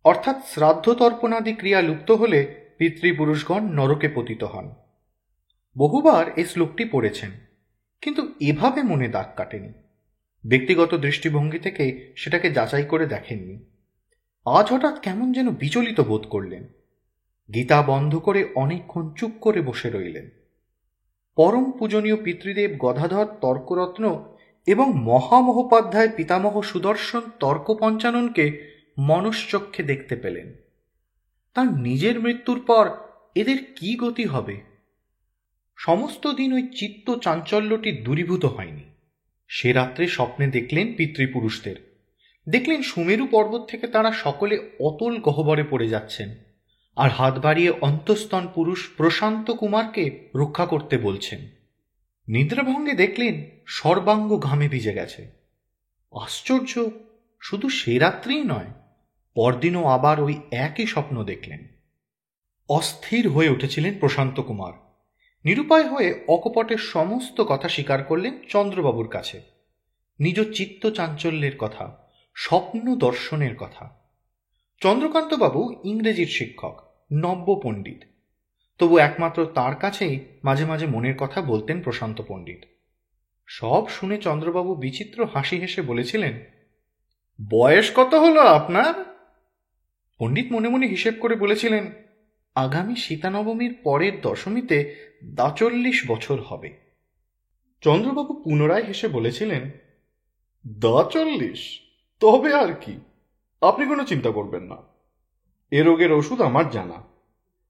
অর্থাৎ শ্রাদ্ধ তর্পণাদি ক্রিয়া লুপ্ত হলে পিতৃপুরুষগণ নরকে পতিত হন। বহুবার এই শ্লোকটি পড়েছেন, কিন্তু এভাবে মনে দাগ কাটেনি। ব্যক্তিগত দৃষ্টিভঙ্গি থেকে সেটাকে যাচাই করে দেখেননি। আজ হঠাৎ কেমন যেন বিচলিত বোধ করলেন। গীতা বন্ধ করে অনেকক্ষণ চুপ করে বসে রইলেন। পরম পূজনীয় পিতৃদেব গদাধর তর্করত্ন এবং মহামহোপাধ্যায় পিতামহ সুদর্শন তর্ক পঞ্চাননকে মনশ্চক্ষে দেখতে পেলেন। তার নিজের মৃত্যুর পর এদের কি গতি হবে? সমস্ত দিন ওই চিত্ত চাঞ্চল্যটি দূরীভূত হয়নি। সে রাত্রে স্বপ্নে দেখলেন পিতৃপুরুষদের, দেখলেন সুমেরু পর্বত থেকে তারা সকলে অতল গহ্বরে পড়ে যাচ্ছেন, আর হাত বাড়িয়ে অন্তস্তন পুরুষ প্রশান্ত কুমারকে রক্ষা করতে বলছেন। নিদ্রাভঙ্গে দেখলেন সর্বাঙ্গ ঘামে ভিজে গেছে। আশ্চর্য, শুধু সে রাত্রিই নয়, পরদিনও আবার ওই একই স্বপ্ন দেখলেন। অস্থির হয়ে উঠেছিলেন প্রশান্ত কুমার। নিরুপায় হয়ে অকপটের সমস্ত কথা স্বীকার করলেন চন্দ্রবাবুর কাছে, নিজ চিত্ত চাঞ্চল্যের কথা, স্বপ্ন দর্শনের কথা। চন্দ্রকান্তবাবু ইংরেজির শিক্ষক, নব্য পণ্ডিত, তবু একমাত্র তার কাছেই মাঝে মাঝে মনের কথা বলতেন প্রশান্ত পণ্ডিত। সব শুনে চন্দ্রবাবু বিচিত্র হাসি হেসে বলেছিলেন, বয়স কত হলো আপনার? পণ্ডিত মনে মনে হিসেব করে বলেছিলেন, আগামী সীতানবমীর পরের দশমীতে ৪২ বছর হবে। চন্দ্রবাবু পুনরায় হেসে বলেছিলেন, ৪২? তবে আর কি, আপনি কোনো চিন্তা করবেন না। এ রোগের ওষুধ আমার জানা।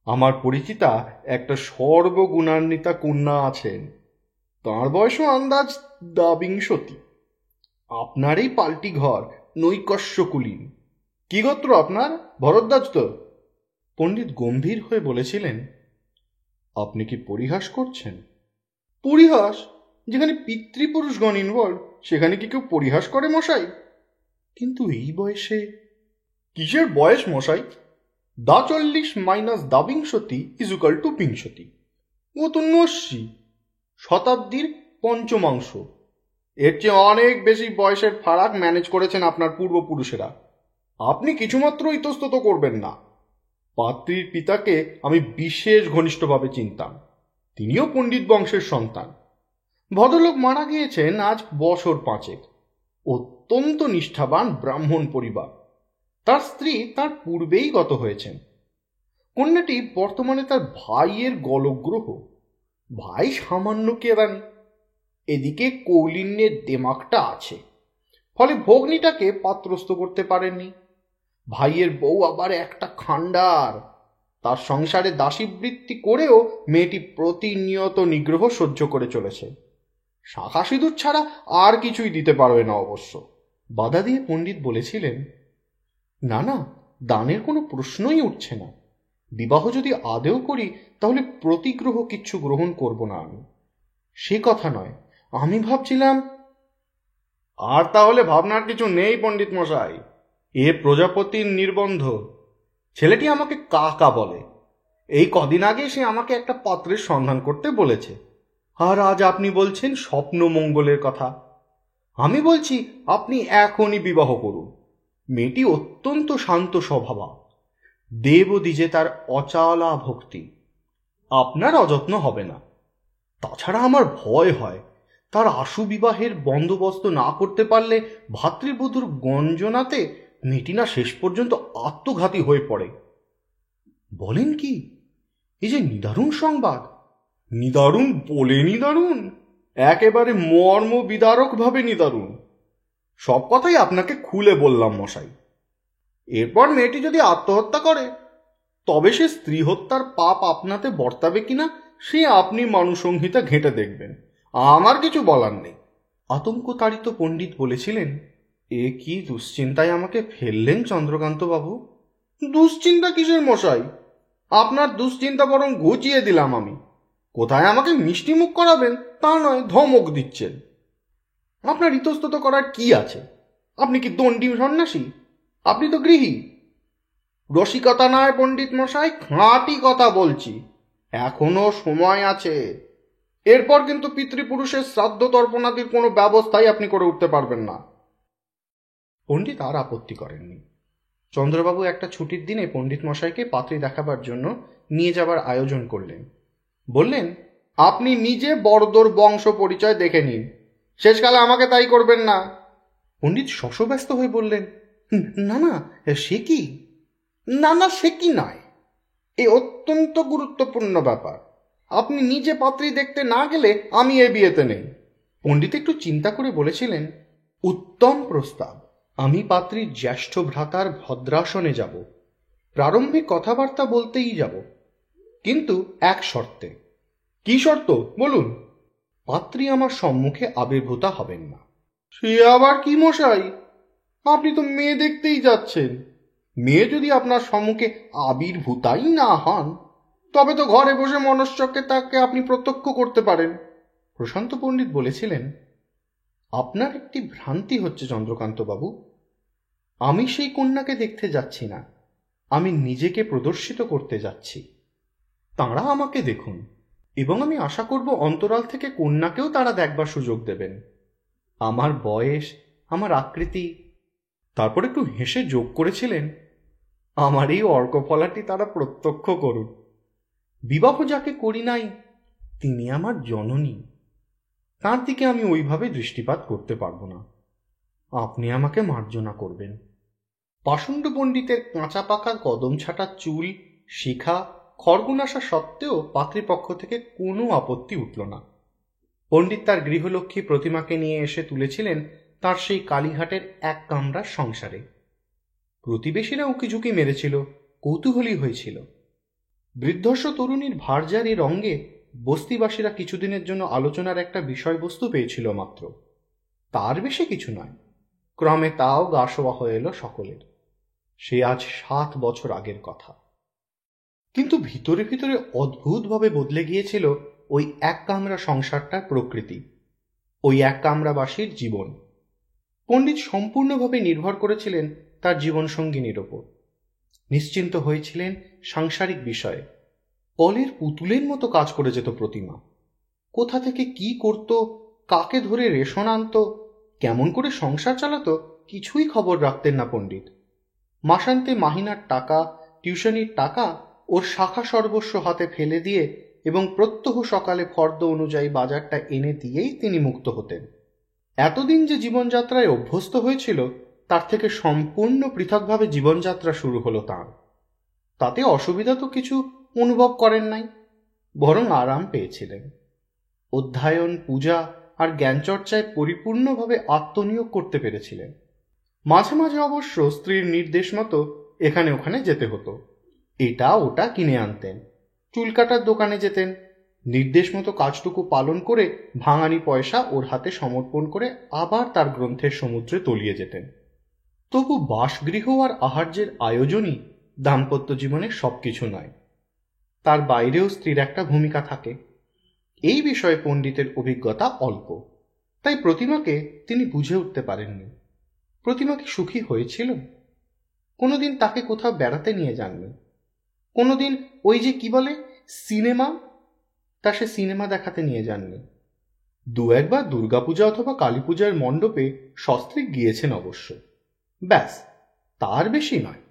আমার পরিচিতা একটা সর্বগুণান্বিতা কন্যা আছেন, তাঁর বয়সও আন্দাজ ২২। আপনার এই পাল্টি ঘর নৈকস্যকুলীন। কি গোত্র আপনার? ভরদ্বাজ তো? পণ্ডিত গম্ভীর হয়ে বলেছিলেন, আপনি কি পরিহাস করছেন? পরিহাস? যেখানে পিতৃপুরুষগণ ইনভলভ, সেখানে কি কেউ পরিহাস করে মশাই? কিন্তু এই বয়সে? কিসের বয়স মশাই? ৪২ মাইনাস ২২ = ৬৫। ও তো ৮০, শতাব্দীর পঞ্চমাংশ। এর চেয়ে অনেক বেশি বয়সের ফারাক ম্যানেজ করেছেন আপনার পূর্বপুরুষেরা। আপনি কিছুমাত্র ইতস্তত করবেন না। পাত্রীর পিতাকে আমি বিশেষ ঘনিষ্ঠভাবে চিনতাম, তিনিও পণ্ডিত বংশের সন্তান। ভদ্রলোক মারা গিয়েছেন আজ বছর ৫। অত্যন্ত নিষ্ঠাবান ব্রাহ্মণ পরিবার। তার স্ত্রী তার পূর্বেই গত হয়েছেন। কন্যাটি বর্তমানে তার ভাইয়ের গলগ্রহ। ভাই সামান্য কেরানি, এদিকে কৌলিন্যের দেমাকটা আছে, ফলে ভগ্নিটাকে পাত্রস্থ করতে পারেননি। ভাইয়ের বউ আবার একটা খান্ডার। তার সংসারে দাসীবৃত্তি করেও মেয়েটি প্রতিনিয়ত নিগ্রহ সহ্য করে চলেছে। শাঁখা সিঁদুর ছাড়া আর কিছুই দিতে পারবে না অবশ্য। বাধা দিয়ে পণ্ডিত বলেছিলেন, না না, দানের কোনো প্রশ্নই উঠছে না। বিবাহ যদি আদেও করি তাহলে প্রতিগ্রহ কিচ্ছু গ্রহণ করব না আমি। সে কথা নয়, আমি ভাবছিলাম। আর তাহলে ভাবনার কিছু নেই পণ্ডিত মশাই, এ প্রজাপতির নির্বন্ধ। ছেলেটি আমাকে কাকা বলে। এই কদিন আগে সে আমাকে একটা পাত্রের সন্ধান করতে বলেছে, আর আজ আপনি বলছেন স্বপ্ন মঙ্গলের কথা। আমি বলছি আপনি এখনই বিবাহ করুন। মেয়েটি অত্যন্ত শান্ত স্বভাবা, দেবদ্বিজে তার অচালা ভক্তি। আপনার অযত্ন হবে না। তাছাড়া আমার ভয় হয়, তার আশু বিবাহের বন্দোবস্ত না করতে পারলে ভাতৃবধূর গঞ্জনাতে মেয়েটি না শেষ পর্যন্ত আত্মঘাতী হয়ে পড়ে। বলেন কি? এই যে নিদারুণ সংবাদ! নিদারুণ বলে নিদারুণ, একেবারে মর্ম বিদারক ভাবে নিদারুণ। সব কথাই আপনাকে খুলে বললাম মশাই। এরপর মেয়েটি যদি আত্মহত্যা করে, তবে সে স্ত্রী হত্যার পাপ আপনাতে বর্তাবে কিনা সে আপনি মানুষসংহিতা ঘেঁটে দেখবেন। আমার কিছু বলার নেই। আতঙ্কতাড়িত পণ্ডিত বলেছিলেন, এ কি দুশ্চিন্তায় আমাকে ফেললেন চন্দ্রকান্ত বাবু? দুশ্চিন্তা কিসের মশাই? আপনার দুশ্চিন্তা বরং ঘুচিয়ে দিলাম আমি। কোথায় আমাকে মিষ্টি মুখ করাবেন তা নয়, ধমক দিচ্ছেন। আপনার ইতস্তত করার কি আছে? আপনি কি দণ্ডী সন্ন্যাসী? আপনি তো গৃহী। রসিকতা নয় পণ্ডিত মশাই, খাঁটি কথা বলছি। এখনো সময় আছে। এরপর কিন্তু পিতৃপুরুষের শ্রাদ্ধ তর্পণাদির কোনো ব্যবস্থাই আপনি করে উঠতে পারবেন না। পণ্ডিত আর আপত্তি করেননি। চন্দ্রবাবু একটা ছুটির দিনে পণ্ডিত মশাইকে পাত্রী দেখাবার জন্য নিয়ে যাবার আয়োজন করলেন। বললেন, আপনি নিজে বড়দোর বংশ পরিচয় দেখে নিন, শেষকালে আমাকে তাই করবেন না। পণ্ডিত শশব্যস্ত হয়ে বললেন, না না, সে কি? না না, সে কি নয়, এ অত্যন্ত গুরুত্বপূর্ণ ব্যাপার। আপনি নিজে পাত্রী দেখতে না গেলে আমি এ বিয়েতে নেই। পণ্ডিত একটু চিন্তা করে বলেছিলেন, উত্তম প্রস্তাব। আমি পাত্রীর জ্যেষ্ঠ ভ্রাতার ভদ্রাসনে যাব, প্রারম্ভিক কথাবার্তা বলতেই যাব, কিন্তু এক শর্তে। কি শর্ত বলুন? পাত্রী আমার সম্মুখে আবির্ভূতা হবেন না। সে আবার কি মশাই, আপনি তো মেয়ে দেখতেই যাচ্ছেন। মেয়ে যদি আপনার সম্মুখে আবির্ভূতাই না হন, তবে তো ঘরে বসে মনশ্চক্রে তাকে আপনি প্রত্যক্ষ করতে পারেন। প্রশান্ত পণ্ডিত বলেছিলেন, আপনার একটি ভ্রান্তি হচ্ছে চন্দ্রকান্ত বাবু। আমি সেই কন্যাকে দেখতে যাচ্ছি না, আমি নিজেকে প্রদর্শিত করতে যাচ্ছি। তাঁরা আমাকে দেখুন, এবং আমি আশা করব অন্তরাল থেকে কন্যাকেও তারা দেখবার সুযোগ দেবেন। আমার বয়স, আমার আকৃতি। তারপর একটু হেসে যোগ করেছিলেন, আমার এই অর্কফলাটি তারা প্রত্যক্ষ করুন। বিবাহ যাকে করি নাই, তিনি আমার জননী। তার দিকে আমি ওইভাবে দৃষ্টিপাত করতে পারবো না। আপনি আমাকে মার্জনা করবেন। পাষণ্ড পণ্ডিতের কাঁচা পাকা কদম ছাটা চুল, শিখা, খড়গুণ আসা সত্ত্বেও পাত্রীপক্ষ থেকে কোনো আপত্তি উঠল না। পণ্ডিত তার গৃহলক্ষ্মী প্রতিমাকে নিয়ে এসে তুলেছিলেন তার সেই কালীঘাটের এক কামরার সংসারে। প্রতিবেশীরা উকিঝুঁকি মেরেছিল, কৌতূহলী হয়েছিল। বৃদ্ধস্ব তরুণীর ভারজারি রঙ্গে বস্তিবাসীরা কিছুদিনের জন্য আলোচনার একটা বিষয়বস্তু পেয়েছিল মাত্র, তার বেশি কিছু নয়। ক্রমে তাও গা শোয়া হয়ে এলো সকলের। সে আজ 7 বছর আগের কথা। কিন্তু ভিতরে ভিতরে অদ্ভুতভাবে বদলে গিয়েছিল ওই এক কামরা সংসারটার প্রকৃতি, ওই এক কামরাবাসীর জীবন। পণ্ডিত সম্পূর্ণভাবে নির্ভর করেছিলেন তার জীবনসঙ্গিনীর ওপর। নিশ্চিন্ত হয়েছিলেন সাংসারিক বিষয়ে। কলের পুতুলের মতো কাজ করে যেত প্রতিমা। কোথা থেকে কি করত, কাকে ধরে রেশন আনত, কেমন করে সংসার চালাতো, কিছুই খবর রাখতেন না পণ্ডিত। মাসান্তে মাহিনার টাকা, টিউশনির টাকা ওর শাখা সর্বস্ব হাতে ফেলে দিয়ে এবং প্রত্যহ সকালে ফর্দ অনুযায়ী বাজারটা এনে দিয়েই তিনি মুক্ত হতেন। এতদিন যে জীবনযাত্রায় অভ্যস্ত হয়েছিল, তার থেকে সম্পূর্ণ পৃথকভাবে জীবনযাত্রা শুরু হলো তাঁর। তাতে অসুবিধা তো কিছু অনুভব করেন নাই, বরং আরাম পেয়েছিলেন। অধ্যয়ন, পূজা আর জ্ঞানচর্চায় পরিপূর্ণভাবে আত্মনিয়োগ করতে পেরেছিলেন। মাঝে মাঝে অবশ্য স্ত্রীর নির্দেশ মতো এখানে ওখানে যেতে হতো। এটা ওটা কিনে আনতেন, চুল কাটার দোকানে যেতেন, নির্দেশ মতো কাজটুকু পালন করে ভাঙানি পয়সা ওর হাতে সমর্পণ করে আবার তার গ্রন্থের সমুদ্রে তলিয়ে যেতেন। তবু বাসগৃহ আর আহার্যের আয়োজনই দাম্পত্য জীবনের সবকিছু নয়, তার বাইরেও স্ত্রীর একটা ভূমিকা থাকে। এই বিষয়ে পণ্ডিতের অভিজ্ঞতা অল্প, তাই প্রতিমাকে তিনি বুঝে উঠতে পারেননি। প্রতিমা কি সুখী হয়েছিল? কোনোদিন তাকে কোথাও বেড়াতে নিয়ে যাননি। কোনোদিন ওই যে কি বলে সিনেমা, তা সে সিনেমা দেখাতে নিয়ে যাননি। 2-1 বার দুর্গাপূজা অথবা কালী পূজার মণ্ডপে সস্ত্রীক গিয়েছেন অবশ্য, ব্যাস, তার বেশি নয়।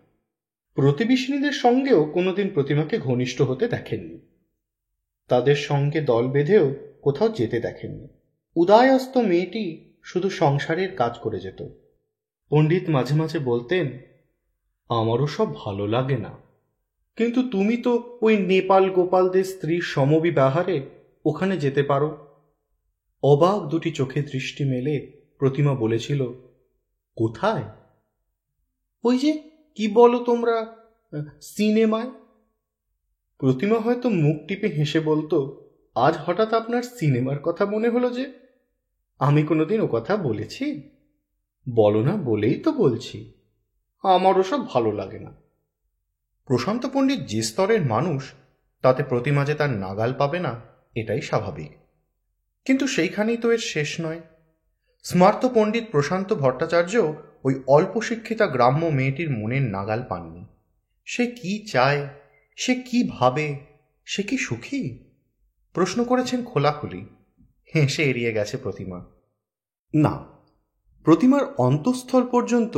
প্রতিবেশিনীদের সঙ্গেও কোনোদিন প্রতিমাকে ঘনিষ্ঠ হতে দেখেননি, তাদের সঙ্গে দল বেঁধেও কোথাও যেতে দেখেননি। উদয়াস্ত মেয়েটি শুধু সংসারের কাজ করে যেত। পণ্ডিত মাঝে মাঝে বলতেন, আমারও সব ভালো লাগে না, কিন্তু তুমি তো ওই নেপাল গোপালদের স্ত্রীর সমবিবাহারে ওখানে যেতে পারো। অবাক দুটি চোখে দৃষ্টি মেলে প্রতিমা বলেছিল, কোথায়? ওই যে কি বলো তোমরা, সিনেমায়। প্রতিমা হয়তো মুখ টিপে হেসে বলতো, আজ হঠাৎ আপনার সিনেমার কথা মনে হলো যে? আমি কোনোদিন ও কথা বলেছি? বলো না বলেই তো বলছি, আমারও সব ভালো লাগে না। প্রশান্ত পণ্ডিত যে স্তরের মানুষ, তাতে প্রতিমা যে তার নাগাল পাবে না এটাই স্বাভাবিক। কিন্তু সেইখানেই তো এর শেষ নয়। স্মার্ত পণ্ডিত প্রশান্ত ভট্টাচার্য ওই অল্প শিক্ষিতা গ্রাম্য মেয়েটির মনের নাগাল পাননি। সে কি চায়, সে কি ভাবে, সে কি সুখী? প্রশ্ন করেছেন খোলাখুলি। হেসে এড়িয়ে গেছে প্রতিমা। না, প্রতিমার অন্তঃস্থল পর্যন্ত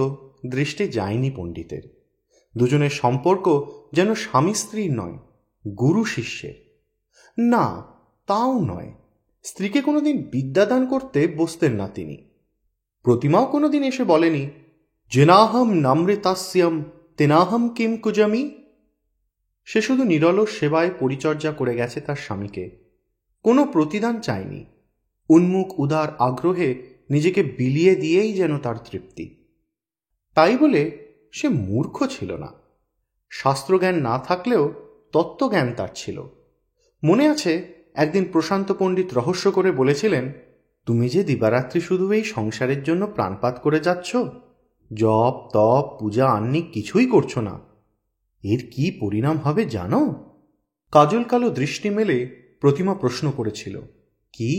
দৃষ্টি যায়নি পণ্ডিতের। দুজনের সম্পর্ক যেন স্বামী স্ত্রীর নয়, গুরু শিষ্যের। না, তাও নয়, স্ত্রীকে কোনোদিন বিদ্যাদান করতে বসতেন না তিনি। প্রতিমাও কোনোদিন এসে বলেনি, জেনাহম নামৃতাস্যম তেনাহম কিম কুজামি। সে শুধু নিরলস সেবায় পরিচর্যা করে গেছে তার স্বামীকে, কোনো প্রতিদান চায়নি। উন্মুখ উদার আগ্রহে নিজেকে বিলিয়ে দিয়েই যেন তার তৃপ্তি। তাই বলে সে মূর্খ ছিল না। শাস্ত্রজ্ঞান না থাকলেও তত্ত্বজ্ঞান তার ছিল। মনে আছে একদিন প্রশান্ত পণ্ডিত রহস্য করে বলেছিলেন, তুমি যে দিবারাত্রি শুধু এই সংসারের জন্য প্রাণপাত করে যাচ্ছ, জপ তপ পূজা আহ্নিক কিছুই করছো না, এর কি পরিণাম হবে জানো? কাজল কালো দৃষ্টি মেলে প্রতিমা প্রশ্ন করেছিল, কি?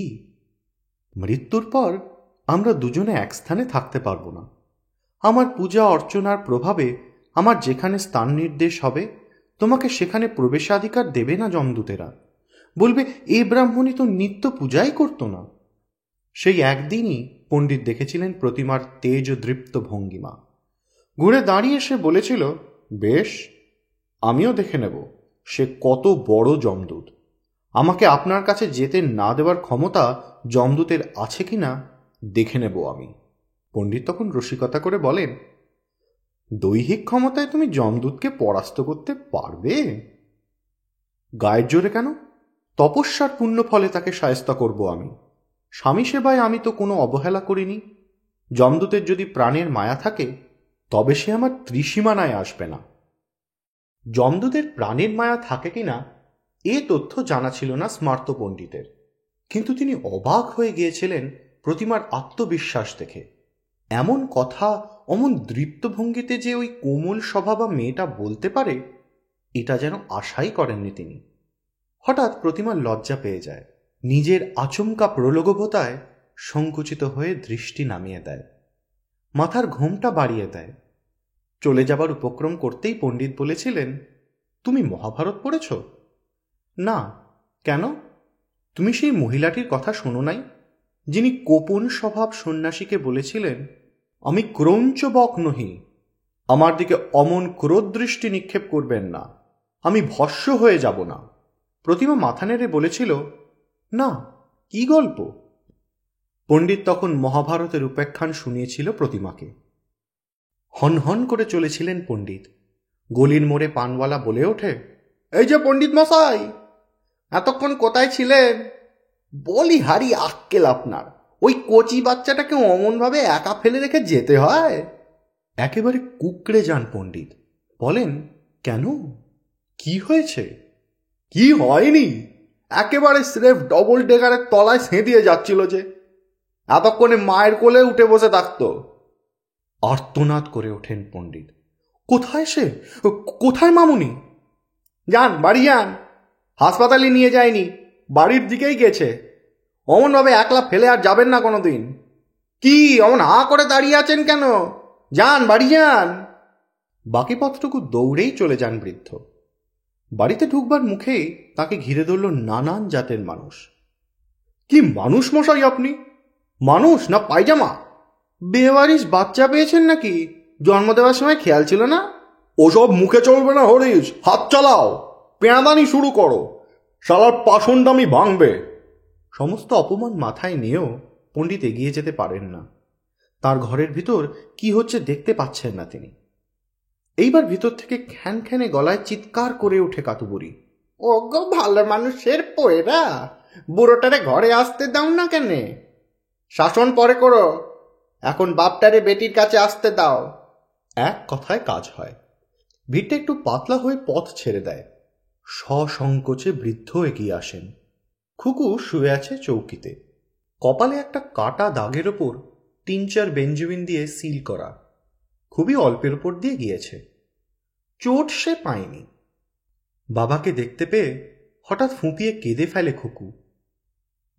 মৃত্যুর পর আমরা দুজনে এক স্থানে থাকতে পারবো না। আমার পূজা অর্চনার প্রভাবে আমার যেখানে স্থান নির্দেশ হবে, তোমাকে সেখানে প্রবেশাধিকার দেবে না যমদূতেরা। বলবে এ ব্রাহ্মণী তো নিত্য পূজাই করত না। সেই একদিনই পণ্ডিত দেখেছিলেন প্রতিমার তেজ দৃপ্ত ভঙ্গিমা। ঘুরে দাঁড়িয়ে সে বলেছিল, বেশ, আমিও দেখে নেব সে কত বড় যমদূত। আমাকে আপনার কাছে যেতে না দেওয়ার ক্ষমতা যমদূতের আছে কিনা দেখে নেব আমি। পণ্ডিত তখন রসিকতা করে বলেন, দৈহিক ক্ষমতায় তুমি যমদূতকে পরাস্ত করতে পারবে? গায়ের জোরে কেন? তপস্যার পুণ্য ফলে তাকে শায়েস্তা করব আমি। স্বামী সেবায় আমি তো কোনো অবহেলা করিনি। যমদূতের যদি প্রাণের মায়া থাকে তবে সে আমার ত্রিসীমানায় আসবে না। যমদূতের প্রাণের মায়া থাকে কিনা এ তথ্য জানা ছিল না স্মার্ত পণ্ডিতের, কিন্তু তিনি অবাক হয়ে গিয়েছিলেন প্রতিমার আত্মবিশ্বাস দেখে। এমন কথা অমন দৃপ্ত ভঙ্গিতে যে ওই কোমল স্বভাবা মেয়েটা বলতে পারে, এটা যেন আশাই করেননি তিনি। হঠাৎ প্রতিমার লজ্জা পেয়ে যায়। নিজের আচমকা প্রলোভতায় সংকুচিত হয়ে দৃষ্টি নামিয়ে দেয়, মাথার ঘোমটা বাড়িয়ে দেয়। চলে যাবার উপক্রম করতেই পণ্ডিত বলেছিলেন, তুমি মহাভারত পড়েছ? না। কেন? তুমি সেই মহিলাটির কথা শোনো নাই, যিনি কোপন স্বভাব সন্ন্যাসীকে বলেছিলেন, আমি ক্রৌঞ্চ বক নহি, আমার দিকে অমন ক্রোধ দৃষ্টি নিক্ষেপ করবেন না, আমি ভস্য হয়ে যাব না। প্রতিমা মাথা নেড়ে বলেছিল, না, কি গল্প? পণ্ডিত তখন মহাভারতের উপাখ্যান শুনিয়েছিল প্রতিমাকে। হনহন করে চলেছিলেন পণ্ডিত। গলির মোড়ে পানওয়ালা বলে ওঠে, এই যে পণ্ডিত মশাই, এতক্ষণ কোথায় ছিলেন? বলি হারি আক্কেল আপনার, ওই কচি বাচ্চাটাকে অমনভাবে একা ফেলে রেখে যেতে হয়? একেবারে কুকড়ে যান পণ্ডিত। বলেন, কেন, কি হয়েছে? কি হয়নি, একেবারে স্রেফ ডবল ডেকারের তলায় সেঁধিয়ে যাচ্ছিল যে, এতক্ষণে মায়ের কোলে উঠে বসে থাকত। আর্তনাদ করে ওঠেন পণ্ডিত। কোথায় সে? কোথায় মামুনি? যান, বাড়ি যান। হাসপাতালে নিয়ে যায়নি, বাড়ির দিকেই গেছে। অমনভাবে একলা ফেলে আর যাবেন না কোনোদিন। কি অমন হা করে দাঁড়িয়ে আছেন কেন? যান, বাড়ি যান। বাকি পথটুকু দৌড়েই চলে যান বৃদ্ধ। বাড়িতে ঢুকবার মুখেই তাকে ঘিরে ধরল নানান জাতের মানুষ। কি মানুষ মশাই আপনি? মানুষ না পায়জামা? বেওয়ারিশ বাচ্চা পেয়েছেন নাকি? জন্ম দেওয়ার সময় খেয়াল ছিল না? ওসব মুখে চলবে না হরিশ, হাত চালাও, পেঁয়াদানি শুরু করো, শালার পাষণ্ডামি ভাঙবে। সমস্ত অপমান মাথায় নিয়েও পণ্ডিত এগিয়ে যেতে পারেন না। তার ঘরের ভিতর কি হচ্ছে দেখতে পাচ্ছেন না তিনি। এইবার ভিতর থেকে খ্যানখ্যানে গলায় চিৎকার করে ওঠে কাতুবুড়ি, ও গো ভালো মানুষের পোয়েরা, বুড়োটারে ঘরে আসতে দাও না কেন? শাসন পরে করো, এখন বাপটারে বেটির কাছে আসতে দাও। এক কথায় কাজ হয়। ভিড়টা একটু পাতলা হয়ে পথ ছেড়ে দেয়। সসংকোচে বৃদ্ধ এগিয়ে আসেন। খুকু শুয়ে আছে চৌকিতে। কপালে একটা কাটা দাগের ওপর 3-4 বেঞ্জুইন দিয়ে সিল করা। খুবই অল্পের ওপর দিয়ে গিয়েছে। চোট সে পায়নি। বাবাকে দেখতে পেয়ে হঠাৎ ফুঁপিয়ে কেঁদে ফেলে খুকু।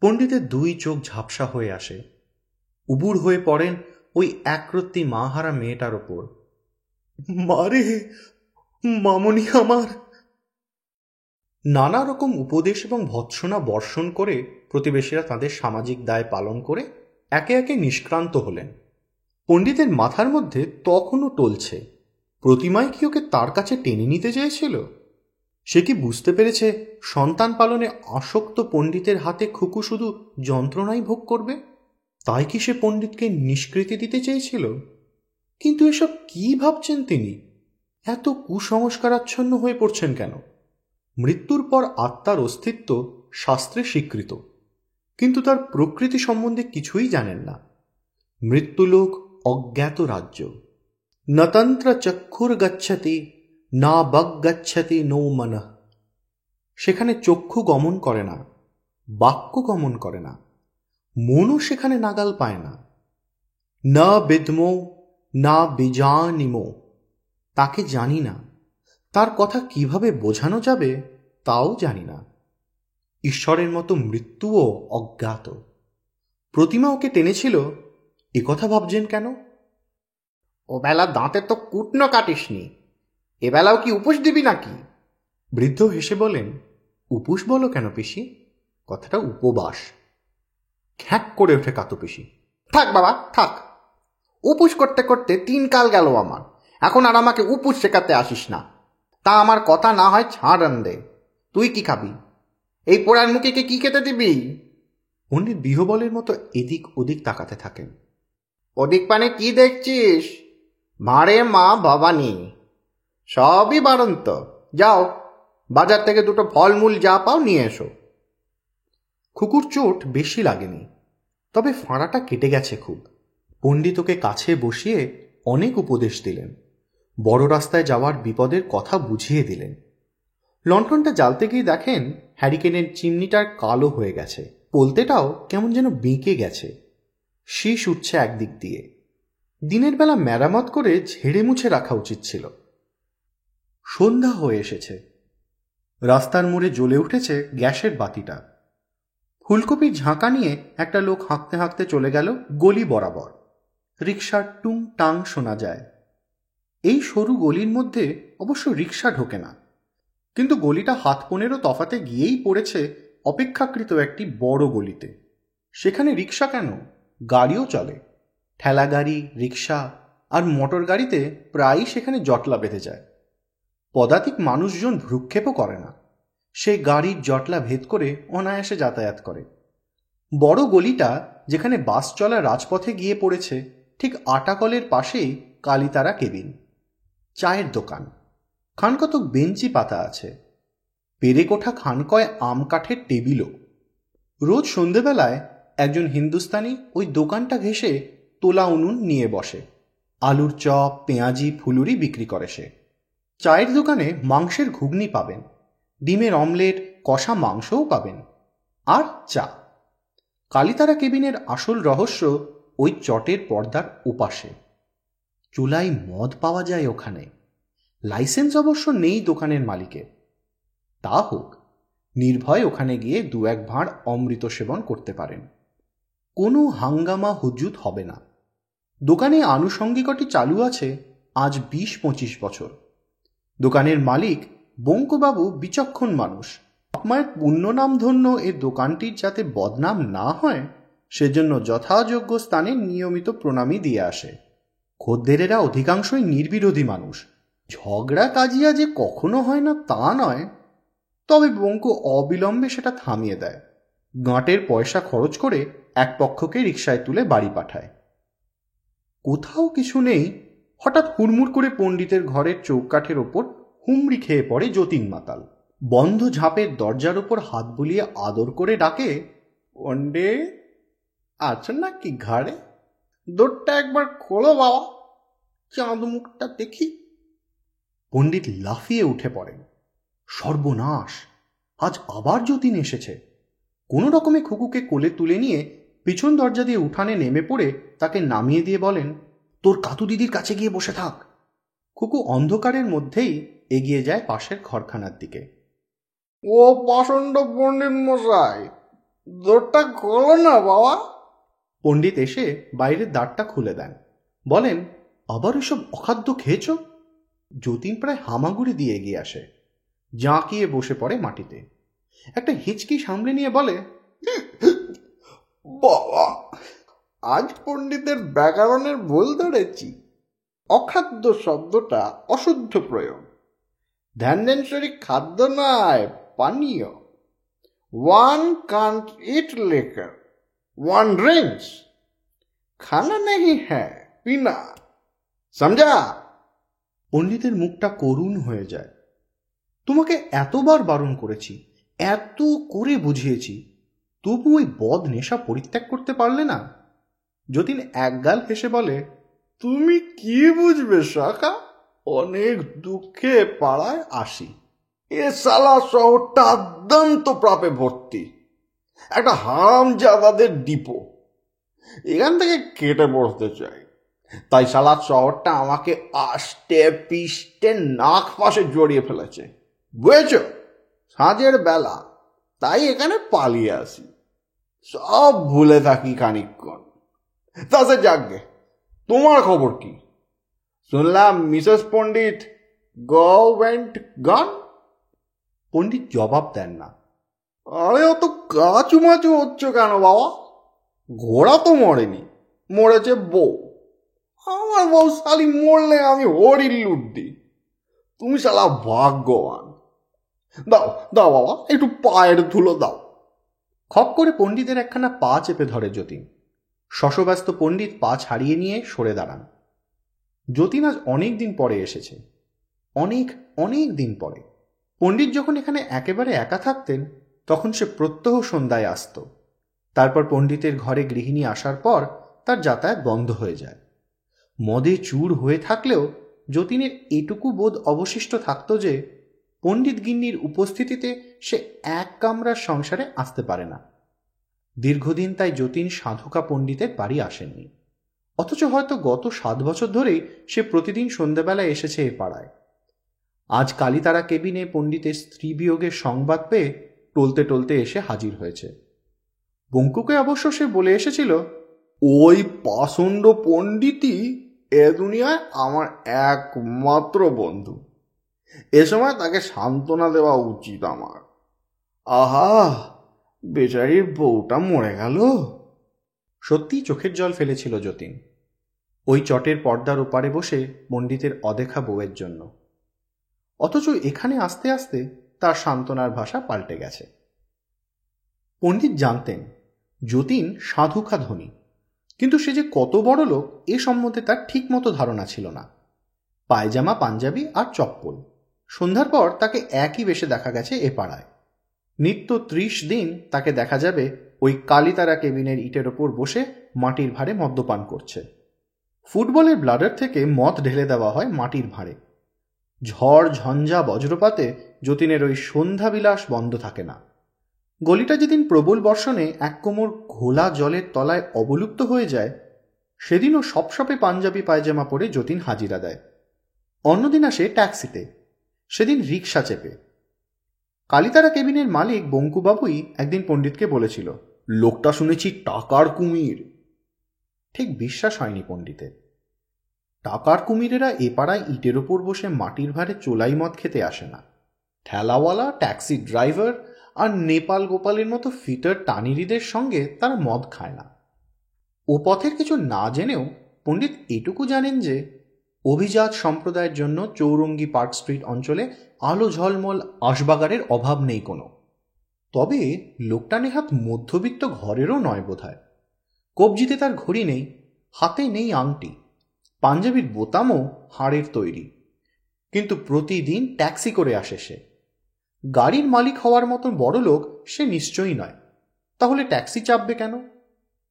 পণ্ডিতের 2 চোখ ঝাপসা হয়ে আসে। উবুড় হয়ে পড়েন ওই একরত্তি মাহারা মেয়েটার ওপর। মারে, মামনি আমার। নানা রকম উপদেশ এবং ভৎসনা বর্ষণ করে প্রতিবেশীরা তাদের সামাজিক দায় পালন করে একে একে নিষ্ক্রান্ত হলেন। পণ্ডিতের মাথার মধ্যে তখনও টলছে, প্রতিমায় কি ওকে তার কাছে টেনে নিতে চেয়েছিল? সে কি বুঝতে পেরেছে সন্তান পালনে আসক্ত পণ্ডিতের হাতে খুকু শুধু যন্ত্রণাই ভোগ করবে? তাই কি সে পণ্ডিতকে নিষ্কৃতি দিতে চেয়েছিল? কিন্তু এসব কি ভাবছেন তিনি? এত কুসংস্কারাচ্ছন্ন হয়ে পড়ছেন কেন? মৃত্যুর পর আত্মার অস্তিত্ব শাস্ত্রে স্বীকৃত। কিন্তু তার প্রকৃতি সম্বন্ধে কিছুই জানেন না। মৃত্যুলোক অজ্ঞাত রাজ্য। নতন্ত্র চক্ষুর গচ্ছতি না বগ গচ্ছতি নৌ মনঃ। সেখানে চক্ষু গমন করে না, বাক্য গমন করে না, মনও সেখানে নাগাল পায় না। না বিদ্মো না বিজানিমো, তাকে জানি না, তার কথা কিভাবে বোঝানো যাবে তাও জানি না। ঈশ্বরের মতো মৃত্যুও অজ্ঞাত। প্রতিমা ওকে টেনেছিল, একথা ভাবছেন কেন? ও বেলা দাঁতে তো কুটনো কাটিসনি, এবেলাও কি উপোস দিবি নাকি? বৃদ্ধ হেসে বলেন, উপোস বলো কেন পিসি, কথাটা উপবাস। খ্যাক করে ওঠে কাতো পিসি। থাক বাবা থাক, উপোস করতে করতে 3 কাল গেল আমার, এখন আর আমাকে উপোস শেখাতে আসিস না। তা আমার কথা না হয় ছাড় দে, তুই কি খাবি? এই পোড়ার মুখেকে কি খেতে দিবি? পণ্ডিত বিহবলের মতো এদিক ওদিক তাকাতে থাকেন। ওদিক পানে কি দেখছিস? মারে মা ভবানী, সবই বারন্ত। যাও বাজার থেকে 2টো ফলমূল যা পাও নিয়ে এসো। খুকুর চোট বেশি লাগেনি, তবে ফাঁড়াটা কেটে গেছে খুব। পণ্ডিত ওকে কাছে বসিয়ে অনেক উপদেশ দিলেন, বড় রাস্তায় যাওয়ার বিপদের কথা বুঝিয়ে দিলেন। লণ্ঠনটা জ্বালতে গিয়ে দেখেন হ্যারিকেনের চিমনিটার কালো হয়ে গেছে, পোলতেটাও কেমন যেন বেঁকে গেছে, শীষ উঠছে একদিক দিয়ে। দিনের বেলা মেরামত করে ঝেড়ে মুছে রাখা উচিত ছিল। সন্ধ্যা হয়ে এসেছে। রাস্তার মোড়ে জ্বলে উঠেছে গ্যাসের বাতিটা। ফুলকপির ঝাঁকা নিয়ে একটা লোক হাঁকতে হাঁকতে চলে গেল গলি বরাবর। রিকশার টুং টাং শোনা যায়। এই সরু গলির মধ্যে অবশ্য রিকশা ঢোকে না, কিন্তু গলিটা 1/2 তফাতে গিয়েই পড়েছে অপেক্ষাকৃত একটি বড় গলিতে। সেখানে রিকশা কেন, গাড়িও চলে। ঠেলা গাড়ি, রিকশা আর মোটর গাড়িতে প্রায়ই সেখানে জটলা বেঁধে যায়। পদাতিক মানুষজন ভ্রুক্ষেপও করে না, সেই গাড়ির জটলা ভেদ করে অনায়াসে যাতায়াত করে। বড় গলিটা যেখানে বাস চলা রাজপথে গিয়ে পড়েছে, ঠিক আটাকলের পাশেই কালীতারা কেবিন। চায়ের দোকান, খানকতক বেঞ্চি পাতা আছে, পেরেকোঠা খানকয় আম কাঠের টেবিলও। রোজ সন্ধেবেলায় একজন হিন্দুস্তানি ওই দোকানটা ঘেঁষে তোলা উনুন নিয়ে বসে। আলুর চপ, পেঁয়াজি, ফুলুরি বিক্রি করে সে। চায়ের দোকানে মাংসের ঘুগনি পাবেন, ডিমের অমলেট, কষা মাংসও পাবেন, আর চা। কালীতারা কেবিনের আসল রহস্য ওই চটের পর্দার ওপাশে। চুলাই মদ পাওয়া যায় ওখানে। লাইসেন্স অবশ্য নেই দোকানের মালিকের। তা হোক, নির্ভয় ওখানে গিয়ে 2-1 ভাঁড় অমৃত সেবন করতে পারেন। কোনো হাঙ্গামা হুজুত হবে না। দোকানে আনুষঙ্গিকটি চালু আছে আজ 20-25 বছর। দোকানের মালিক বঙ্কুবাবু বিচক্ষণ মানুষ। আপনার পুণ্য নাম ধন্য এ দোকানটির যাতে বদনাম না হয় সেজন্য যথাযোগ্য স্থানে নিয়মিত প্রণামী দিয়ে আসে। খদ্দেরেরা অধিকাংশই নির্বিরোধী মানুষ। ঝগড়া কাজিয়া যে কখনো হয় না তা নয়, তবে বঙ্কু অবিলম্বে সেটা থামিয়ে দেয়। গাঁটের পয়সা খরচ করে এক পক্ষকে রিকশায় তুলে বাড়ি পাঠায়। কোথাও কিছু নেই, হঠাৎ হুড়মুড় করে পণ্ডিতের ঘরের চৌকাঠের ওপর হুমড়ি খেয়ে পড়ে যতীন মাতাল। বন্ধ ঝাঁপের দরজার ওপর হাত বুলিয়ে আদর করে ডাকে, পণ্ডিত আছো নাকি ঘরে? দৌড়টা একবার খোলো বাবা, চাঁদ মুখটা দেখি। পণ্ডিত লাফিয়ে উঠে পড়েন। সর্বনাশ, আজ আবার যতীন এসেছে। কোনো রকমে খুকুকে কোলে তুলে নিয়ে পিছন দরজা দিয়ে উঠানে নেমে পড়ে তাকে নামিয়ে দিয়ে বলেন, তোর কাতু দিদির কাছে গিয়ে বসে থাক। খুকু অন্ধকারের মধ্যেই এগিয়ে যায় পাশের ঘরখানার দিকে। ও প্রচণ্ড পণ্ডিত মশাই, দৌড়টা খোলো না বাবা। পণ্ডিত এসে বাইরের দ্বারটা খুলে দেন, বলেন, আবার এসব অখাদ্য খেয়েছ? যতীন প্রায় হামাগুড়ি দিয়ে এগিয়ে আসে, জাঁকিয়ে বসে পড়ে মাটিতে। একটা হিচকি সামলে নিয়ে বলে, বাবা, আজ পণ্ডিতের ব্যাকরণের ভুল ধরেছি। অখাদ্য শব্দটা অশুদ্ধ প্রয়োগ। ধ্যানদেনশ্বরী খাদ্য নয়, পানীয়। ওয়ান কান্ট ইট লিকার, ওয়ান ড্রিঙ্কস। খানা নেই হ্যাঁ, পিনা, সমঝা? পণ্ডিতের মুখটা করুণ হয়ে যায়। তোমাকে এতবার বারণ করেছি, এত করে বুঝিয়েছি, তবু ওই বদ নেশা পরিত্যাগ করতে পারলে না। যতীন একগাল হেসে বলে, তুমি কি বুঝবে শাখা, অনেক দুঃখে পাড়ায় আসি। এ সালা শহরটা অত্যন্ত প্রাপে ভর্তি, একটা হারামজাদাদের ডিপো। এখান থেকে কেটে পড়তে চাই, তাই সালা শহরটা আমাকে আষ্টে পিষ্টে নাক পাশে জড়িয়ে ফেলেছে, বুঝেছ? সাঁঝের বেলা, তাই এখানে পালিয়ে আসি, সব ভুলে থাকি খানিকক্ষণ। তা সে যাকগে, তোমার খবর কি? শুনলাম মিসেস পণ্ডিত গভর্নমেন্ট গান। পণ্ডিত জবাব দেন না। আরে অত কাচুমাচু হচ্ছে কেন বাবা? ঘোড়া তো মরেনি, মরেছে বউ। আমার বউ শালি মরলে আমি হরির লুট দিই। তুমি শালা ভাগ্যবান। দাও দাও বাবা, একটু পায়ের ধুলো দাও। খপ করে পণ্ডিতের একখানা পা চেপে ধরে যতীন। শশব্যস্ত পণ্ডিত পা ছাড়িয়ে নিয়ে সরে দাঁড়ান। যতীন আজ অনেক দিন পরে এসেছে, অনেক অনেক দিন পরে। পণ্ডিত যখন এখানে একেবারে একা থাকতেন তখন সে প্রত্যহ সন্ধ্যায় আসত। তারপর পণ্ডিতের ঘরে গৃহিণী আসার পর তার যাতায়াত বন্ধ হয়ে যায়। মদে চূর হয়ে থাকলেও যতীনের এটুকু বোধ অবশিষ্ট থাকত যে পণ্ডিত গিন্নির উপস্থিতিতে সে এক কামরার সংসারে আসতে পারে না। দীর্ঘদিন তাই যতীন সাধুকা পণ্ডিতের বাড়ি আসেননি, অথচ হয়তো গত 7 বছর ধরেই সে প্রতিদিন সন্ধ্যাবেলায় এসেছে এ পাড়ায়। আজ কালীতারা কেবিনে পণ্ডিতের স্ত্রী বিয়োগের সংবাদ পেয়ে টলতে টলতে এসে হাজির হয়েছে। বঙ্কুকে অবশ্য সে বলে এসেছিল, ওই পাষণ্ড পণ্ডিতই এ দুনিয়ায় আমার একমাত্র বন্ধু, এ সময় তাকে সান্ত্বনা দেওয়া উচিত আমার। আহা, বেচারির বউটা মরে গেল। সত্যি চোখের জল ফেলেছিল যতীন ওই চটের পর্দার ওপারে বসে পণ্ডিতের অদেখা বউয়ের জন্য। অথচ এখানে আস্তে আস্তে তার সান্ত্বনার ভাষা পাল্টে গেছে। পণ্ডিত জানতেন যতীন সাধুকা ধনী, কিন্তু সে যে কত বড় লোক এ সম্বন্ধে তার ঠিক মতো ধারণা ছিল না। পায়জামা, পাঞ্জাবি আর চপ্পল। সন্ধ্যার পর তাকে একই বেশে দেখা গেছে এ পাড়ায়। নিত্য 30 দিন তাকে দেখা যাবে ওই কালীতারা কেবিনের ইটের ওপর বসে মাটির ভাঁড়ে মদ্যপান করছে। ফুটবলের ব্লাডার থেকে মদ ঢেলে দেওয়া হয় মাটির ভাঁড়ে। ঝড় ঝঞ্ঝা বজ্রপাতে যতীনের ওই সন্ধ্যাবিলাস বন্ধ থাকে না। গলিটা যেদিন প্রবল বর্ষণে এক কোমর ঘোলা জলের তলায় অবলুপ্ত হয়ে যায়, সেদিনও সপসপে পাঞ্জাবি পায়জামা পরে যতীন হাজিরা দেয়। অন্যদিন আসে ট্যাক্সিতে, সেদিন রিকশা চেপে। কালীতারা কেবিনের মালিক বঙ্কুবাবুই একদিন পণ্ডিতকে বলেছিল, লোকটা শুনেছি টাকার কুমির। ঠিক বিশ্বাস হয়নি পণ্ডিতের। টাকার কুমিরেরা এ পাড়ায় ইটের ওপর বসে মাটির ভাঁড়ে চোলাই মদ খেতে আসে না। ঠেলাওয়ালা, ট্যাক্সি ড্রাইভার আর নেপাল গোপালের মতো ফিটার টানিরিদের সঙ্গে তারা মদ খায় না। ও পথের কিছু না জেনেও পণ্ডিত এটুকু জানেন যে অভিজাত সম্প্রদায়ের জন্য চৌরঙ্গি পার্ক স্ট্রিট অঞ্চলে আলো ঝলমল আসবাগারের অভাব নেই কোনো। তবে লোকটা নেহাত মধ্যবিত্ত ঘরেরও নয় বোধহয়। কবজিতে তার ঘড়ি নেই, হাতে নেই আংটি, পাঞ্জাবির বোতামও হাড়ের তৈরি, কিন্তু প্রতিদিন ট্যাক্সি করে আসে সে। গাড়ির মালিক হওয়ার মতো বড় লোক সে নিশ্চয়ই নয়, তাহলে ট্যাক্সি চাপবে কেন?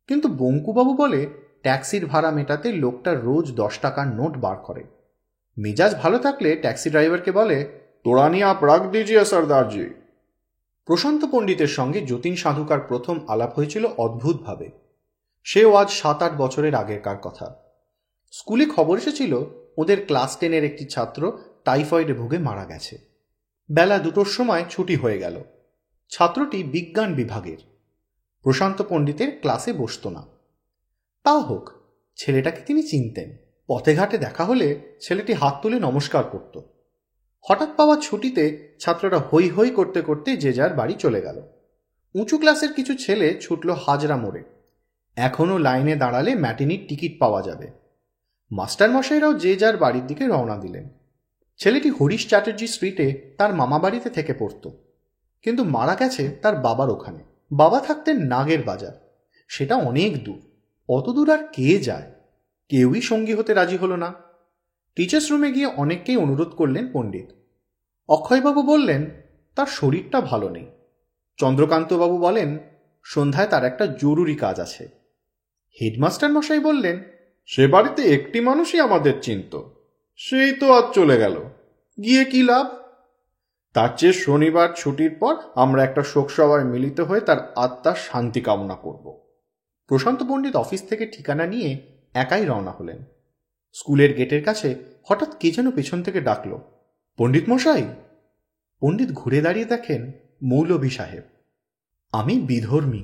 কিন্তু বঙ্কুবাবু বলে ট্যাক্সির ভাড়া মেটাতে লোকটা রোজ 10 টাকার নোট বার করে। মেজাজ ভালো থাকলে ট্যাক্সি ড্রাইভারকে বলে, তোরা নিয়ে আপ রাখ দিজিয়ে সর্দারজি। প্রশান্ত পণ্ডিতের সঙ্গে যতীন সাধুকার প্রথম আলাপ হয়েছিল অদ্ভুতভাবে। সেও আজ 7-8 বছরের আগেরকার কথা। স্কুলে খবর এসেছিল ওদের ক্লাস 10-এর একটি ছাত্র টাইফয়েডে ভুগে মারা গেছে। বেলা 2টোর সময় ছুটি হয়ে গেল। ছাত্রটি বিজ্ঞান বিভাগের। প্রশান্ত পণ্ডিতের ক্লাসে বসত না। তাও হোক, ছেলেটাকে তিনি চিনতেন। পথে ঘাটে দেখা হলে ছেলেটি হাত তুলে নমস্কার করত। হঠাৎ পাওয়া ছুটিতে ছাত্ররা হৈ হৈ করতে করতে যে যার বাড়ি চলে গেল। উঁচু ক্লাসের কিছু ছেলে ছুটল হাজরা মোড়ে। এখনও লাইনে দাঁড়ালে ম্যাটিনির টিকিট পাওয়া যাবে। মাস্টারমশাইরাও যে যার বাড়ির দিকে রওনা দিলেন। ছেলেটি হরিশ চ্যাটার্জি স্ট্রিটে তার মামা বাড়িতে থেকে পড়ত, কিন্তু মারা গেছে তার বাবার ওখানে। বাবা থাকতেন নাগের বাজার, সেটা অনেক দূর। অত দূর আর কে যায়? কেউই সঙ্গী হতে রাজি হলো না। টিচার্স রুমে গিয়ে অনেককেই অনুরোধ করলেন পণ্ডিত। অক্ষয়বাবু বললেন তার শরীরটা ভালো নেই। চন্দ্রকান্তবাবু বলেন সন্ধ্যায় তার একটা জরুরি কাজ আছে। হেডমাস্টার মশাই বললেন, সে বাড়িতে একটি মানুষই আমাদের চিনত, সেই তো আজ চলে গেল, গিয়ে কি লাভ? তার চেয়ে শনিবার ছুটির পর আমরা একটা শোকসভায় মিলিত হয়ে তার আত্মার শান্তি কামনা করব। প্রশান্ত পণ্ডিত অফিস থেকে ঠিকানা নিয়ে একাই রওনা হলেন। স্কুলের গেটের কাছে হঠাৎ কে যেন পেছন থেকে ডাকল, পণ্ডিত মশাই। পণ্ডিত ঘুরে দাঁড়িয়ে দেখেন মৌলভী সাহেব। আমি বিধর্মী,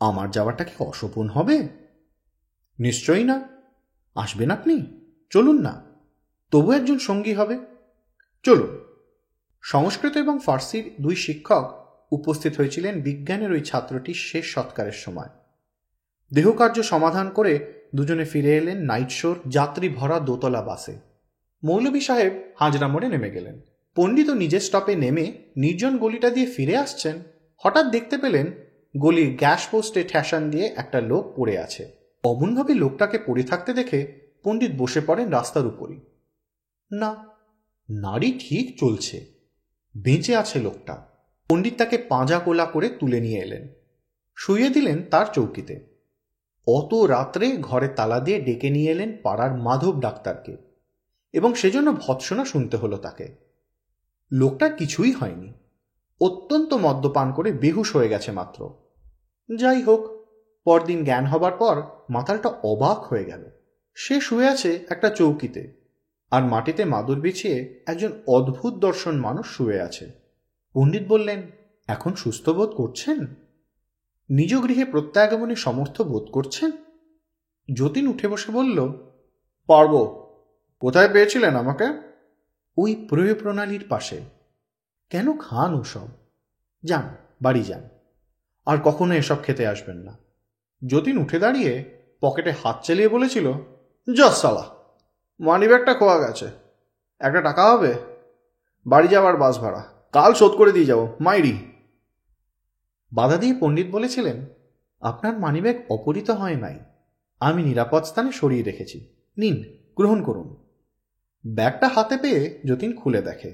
আমার যাওয়াটা কি অশোভন হবে? নিশ্চয়ই না। আসবেন আপনি? চলুন না, তবু একজন সঙ্গী হবে। চলুন। সংস্কৃত এবং ফার্সির দুই শিক্ষক উপস্থিত হয়েছিলেন বিজ্ঞানের ওই ছাত্রটির শেষ সৎকারের সময়। দেহকার্য সমাধান করে দুজনে ফিরে এলেন নাইট শোর যাত্রী ভরা দোতলা বাসে। মৌলভী সাহেব হাজরা মোড়ে নেমে গেলেন। পণ্ডিতও নিজের স্টপে নেমে নির্জন গলিটা দিয়ে ফিরে আসছেন। হঠাৎ দেখতে পেলেন গলির গ্যাস পোস্টে ঠেসান দিয়ে একটা লোক পড়ে আছে। অমনভাবে লোকটাকে পড়ে থাকতে দেখে পণ্ডিত বসে পড়েন রাস্তার উপরই। না, নাড়ি ঠিক চলছে, বেঁচে আছে লোকটা। পণ্ডিত তাকে পাঁজা কোলা করে তুলে নিয়ে এলেন, শুইয়ে দিলেন তার চৌকিতে। অত রাত্রে ঘরে তালা দিয়ে ডেকে নিয়ে এলেন পাড়ার মাধব ডাক্তারকে, এবং সেজন্য ভৎসনা শুনতে হলো তাকে। লোকটা কিছুই হয়নি, অত্যন্ত মদ্যপান করে বেহুশ হয়ে গেছে মাত্র। যাই হোক, পরদিন জ্ঞান হবার পর মাতালটা অবাক হয়ে গেল। সে শুয়ে আছে একটা চৌকিতে, আর মাটিতে মাদুর বিছিয়ে একজন অদ্ভুত দর্শন মানুষ শুয়ে আছে। পণ্ডিত বললেন, এখন সুস্থ বোধ করছেন? নিজ গৃহে প্রত্যাগমনে সমর্থ বোধ করছেন? যতীন উঠে বসে বলল, পারব। কোথায় পেয়েছিলেন আমাকে? ওই প্রয়োগ প্রণালীর পাশে। কেন খান ওসব? যান, বাড়ি যান, আর কখনো এসব খেতে আসবেন না। যতীন উঠে দাঁড়িয়ে পকেটে হাত চালিয়ে বলেছিল, যা সালা, মানি ব্যাগটা খোয়া গেছে, একটা টাকা হবে? বাড়ি যাওয়ার বাস ভাড়া কাল শোধ করে দিয়ে যাব, মাইরি। বাধা দিয়ে পণ্ডিত বলেছিলেন, আপনার মানিব্যাগ অপহৃত হয় নাই, আমি নিরাপদ স্থানে সরিয়ে রেখেছি, নিন, গ্রহণ করুন। ব্যাগটা হাতে পেয়ে যতীন খুলে দেখে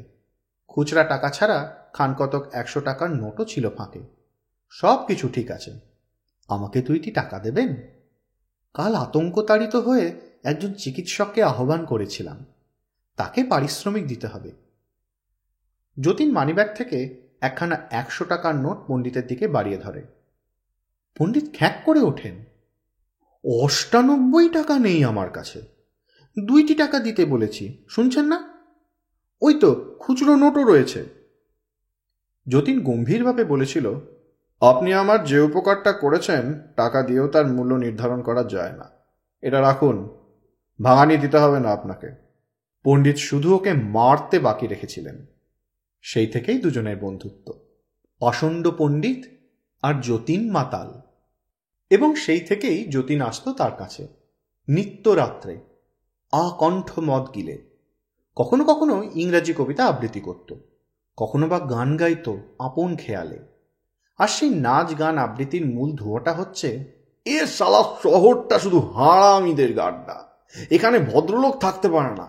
খুচরা টাকা ছাড়া খানকতক 100 টাকার নোটও ছিল ফাঁকে। সব কিছু ঠিক আছে। আমাকে 2টি টাকা দেবেন? কাল আতঙ্কতাড়িত হয়ে একজন চিকিৎসককে আহ্বান করেছিলাম, তাকে পারিশ্রমিক দিতে হবে। যতীন মানিব্যাগ থেকে একখানা 100 টাকার নোট পণ্ডিতের দিকে বাড়িয়ে ধরে। পণ্ডিত খ্যাঁক করে ওঠেন, 98 টাকা নেই আমার কাছে, 2টি টাকা দিতে বলেছি, শুনছেন না? ওই তো খুচরো নোটও রয়েছে। যতীন গম্ভীরভাবে বলেছিল, আপনি আমার যে উপকারটা করেছেন টাকা দিয়েও তার মূল্য নির্ধারণ করা যায় না, এটা রাখুন, ভাঙানি দিতে হবে না আপনাকে। পণ্ডিত শুধু ওকে মারতে বাকি রেখেছিলেন। সেই থেকেই দুজনের বন্ধুত্ব, পাষণ্ড পণ্ডিত আর যতীন মাতাল। এবং সেই থেকেই যতীন আসত তার কাছে নিত্য রাত্রে, আকণ্ঠ মদ গিলে। কখনো কখনো ইংরাজি কবিতা আবৃত্তি করত, কখনো বা গান গাইত আপন খেয়ালে। আর সেই নাচ গান আবৃত্তির মূল ধোঁয়াটা হচ্ছে, এ শালা শহরটা শুধু হারামিদের গাড্ডা, এখানে ভদ্রলোক থাকতে পারে না,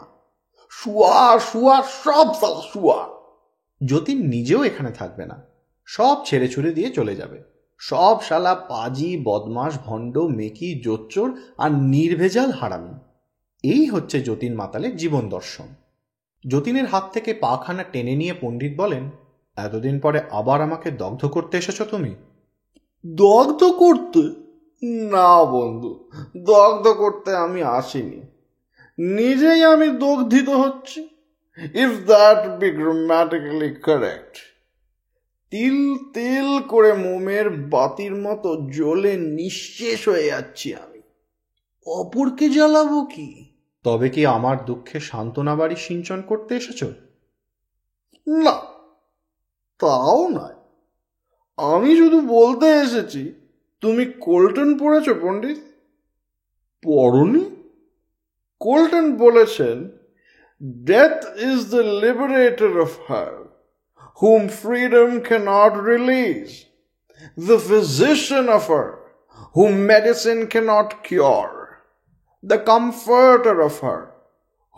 শুয়ার শুয়ার সব শালা শুয়ার। যতীন নিজেও এখানে থাকবে না, সব ছেড়ে ছুড়ে দিয়ে চলে যাবে। সব শালা পাজি, বদমাস, ভণ্ড, মেকি, জোচ্চোর আর নির্ভেজাল হারামি। এই হচ্ছে যতীন মাতালের জীবন দর্শন। যতীনের হাত থেকে পাখানা টেনে নিয়ে পণ্ডিত বলেন, এতদিন পরে আবার আমাকে দগ্ধ করতে এসেছো তুমি? দগ্ধ করতে? না বন্ধু, দগ্ধ করতে আমি আসিনি, নিজেই আমি দগ্ধিত হচ্ছি, if that be grammatically correct. তিল তিল করে মোমের বাতির মতো জ্বলে নিঃশেষ হয়ে যাচ্ছি আমি, অপরকে জ্বালাবো কি? তবে কি আমার দুঃখে সান্ত্বনা বাড়ি সিঞ্চন করতে এসেছ? না, তাও নয়, আমি শুধু বলতে এসেছি, তুমি কোল্টন পড়েছ পণ্ডিত? পড়নি? কোল্টন বলেছেন, death is the liberator of her whom freedom cannot release, the physician of her whom medicine cannot cure, the comforter of her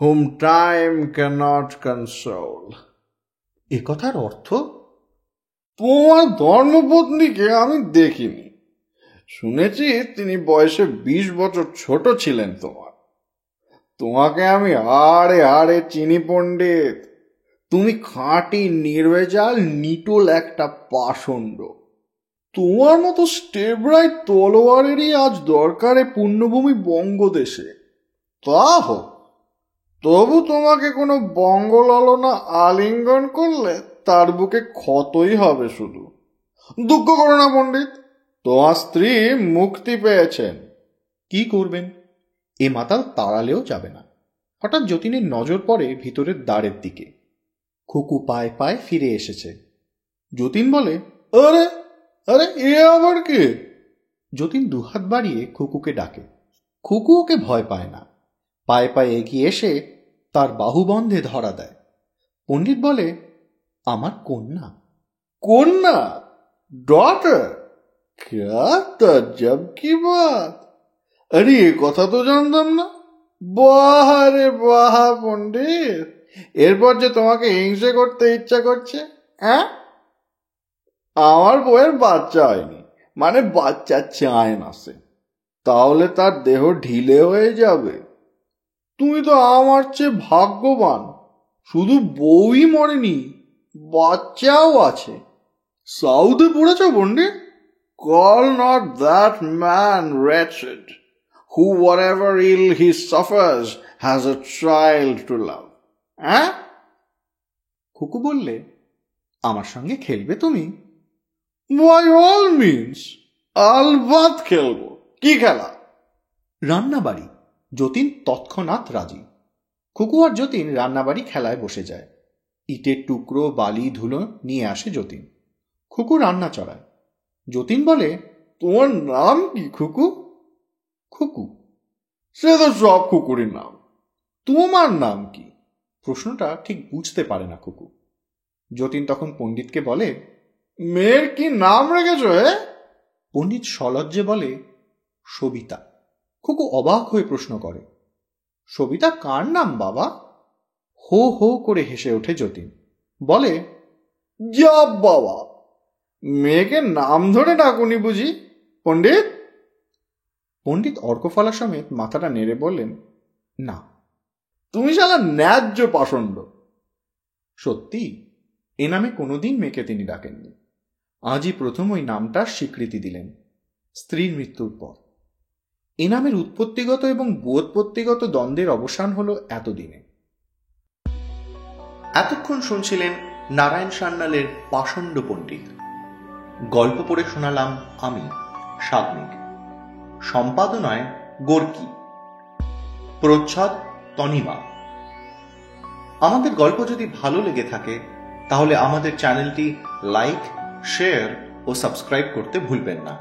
whom time cannot console. এ কথার অর্থ? তোমার ধর্মপত্নীকে আমি দেখিনি, শুনেছি তিনি বয়সে 20 বছর ছোট ছিলেন তোমাকে আমি হাড়ে হাড়ে চিনি পণ্ডিত। তুমি খাঁটি নির্ভেজাল নিটোল একটা পাষণ্ড। তোমার মতো স্টেবরাই তলোয়ারেরই আজ দরকারে পুণ্যভূমি বঙ্গদেশে। তা হোক, তবু তোমাকে কোনো বঙ্গললনা আলিঙ্গন করলে তার বুকে ক্ষতই হবে শুধু। দুঃখ করো না পণ্ডিত, তোমার স্ত্রী মুক্তি পেয়েছেন। কি করবেন? এ মাতাল তাড়ালেও যাবে না। হঠাৎ যতীনের নজর পড়ে ভিতরের দ্বারের দিকে। খুকু পায়ে পায়ে ফিরে এসেছে। যতীন বলে, আরে আরে, এ আবার কে? যতীন দুহাত বাড়িয়ে খুকুকে ডাকে। খুকু ওকে ভয় পায় না, পায়ে পায়ে এগিয়ে এসে তার বাহুবন্ধে ধরা দেয়। পণ্ডিত বলে, আমার কন্যা। কন্যা? ডটার? क्या ताज्जुब की बात! अरे ये কথা তো জানতাম না। বাহ রে বাহ পণ্ডিত, এরপর যে তোমাকে হিংসে করতে ইচ্ছা করছে। হ্যাঁ, আমার বউয়ের বাচ্চা হয়নি, মানে বাচ্চা চায় না সে, তাহলে তার দেহ ঢিলে হয়ে যাবে। তুমি তো আমার চেয়ে ভাগ্যবান, শুধু বউই মরেনি, বাচ্চাও আছে। সাউথে পড়েছ পণ্ডিত? Call not that man wretched, who whatever ill he suffers has a child to love. হ্যাঁ? খুকু বললে, আমার সঙ্গে খেলবে তুমি? By all means, আলবাত খেলবো। কি খেলা? রান্নাবাড়ি। যতীন তৎক্ষণাৎ রাজি। খুকু আর যতীন রান্নাবাড়ি খেলায় বসে যায়। ইটের টুকরো, বালি, ধুলো নিয়ে আসে যতীন। খুকু রান্না চড়ায়। যতীন বলে, তোমার নাম কি খুকু? খুকু। সে তো সব কুকুরের নাম, তোমার নাম কি? প্রশ্নটা ঠিক বুঝতে পারে না খুকু। যতীন তখন পণ্ডিতকে বলে, মেয়ের কি নাম রেখেছো? পণ্ডিত সলজ্জে বলে, সবিতা। খুকু অবাক হয়ে প্রশ্ন করে, সবিতা কার নাম বাবা? হো হো করে হেসে ওঠে যতীন। বলে, যা বাবা, মেয়েকে নাম ধরে ডাকুনি বুঝি পণ্ডিত? পণ্ডিত অর্কফলা সমেত মাথাটা নেড়ে বললেন, না। তুমি শালা ন্যায্য পাষণ্ড। সত্যি, এ নামে কোনোদিন মেয়েকে তিনি ডাকেননি। আজই প্রথম ওই নামটার স্বীকৃতি দিলেন, স্ত্রীর মৃত্যুর পর। এ নামের উৎপত্তিগত এবং ব্যুৎপত্তিগত দ্বন্দ্বের অবসান হল এতদিনে। এতক্ষণ শুনছিলেন নারায়ণ সান্যালের পাষণ্ড পণ্ডিত। গল্প পড়ে শোনালাম আমি, সাগ্নিক। সম্পাদনায় গোর্কি, প্রচ্ছদ তনিমা। আমাদের গল্প যদি ভালো লেগে থাকে তাহলে আমাদের চ্যানেলটি লাইক, শেয়ার ও সাবস্ক্রাইব করতে ভুলবেন না।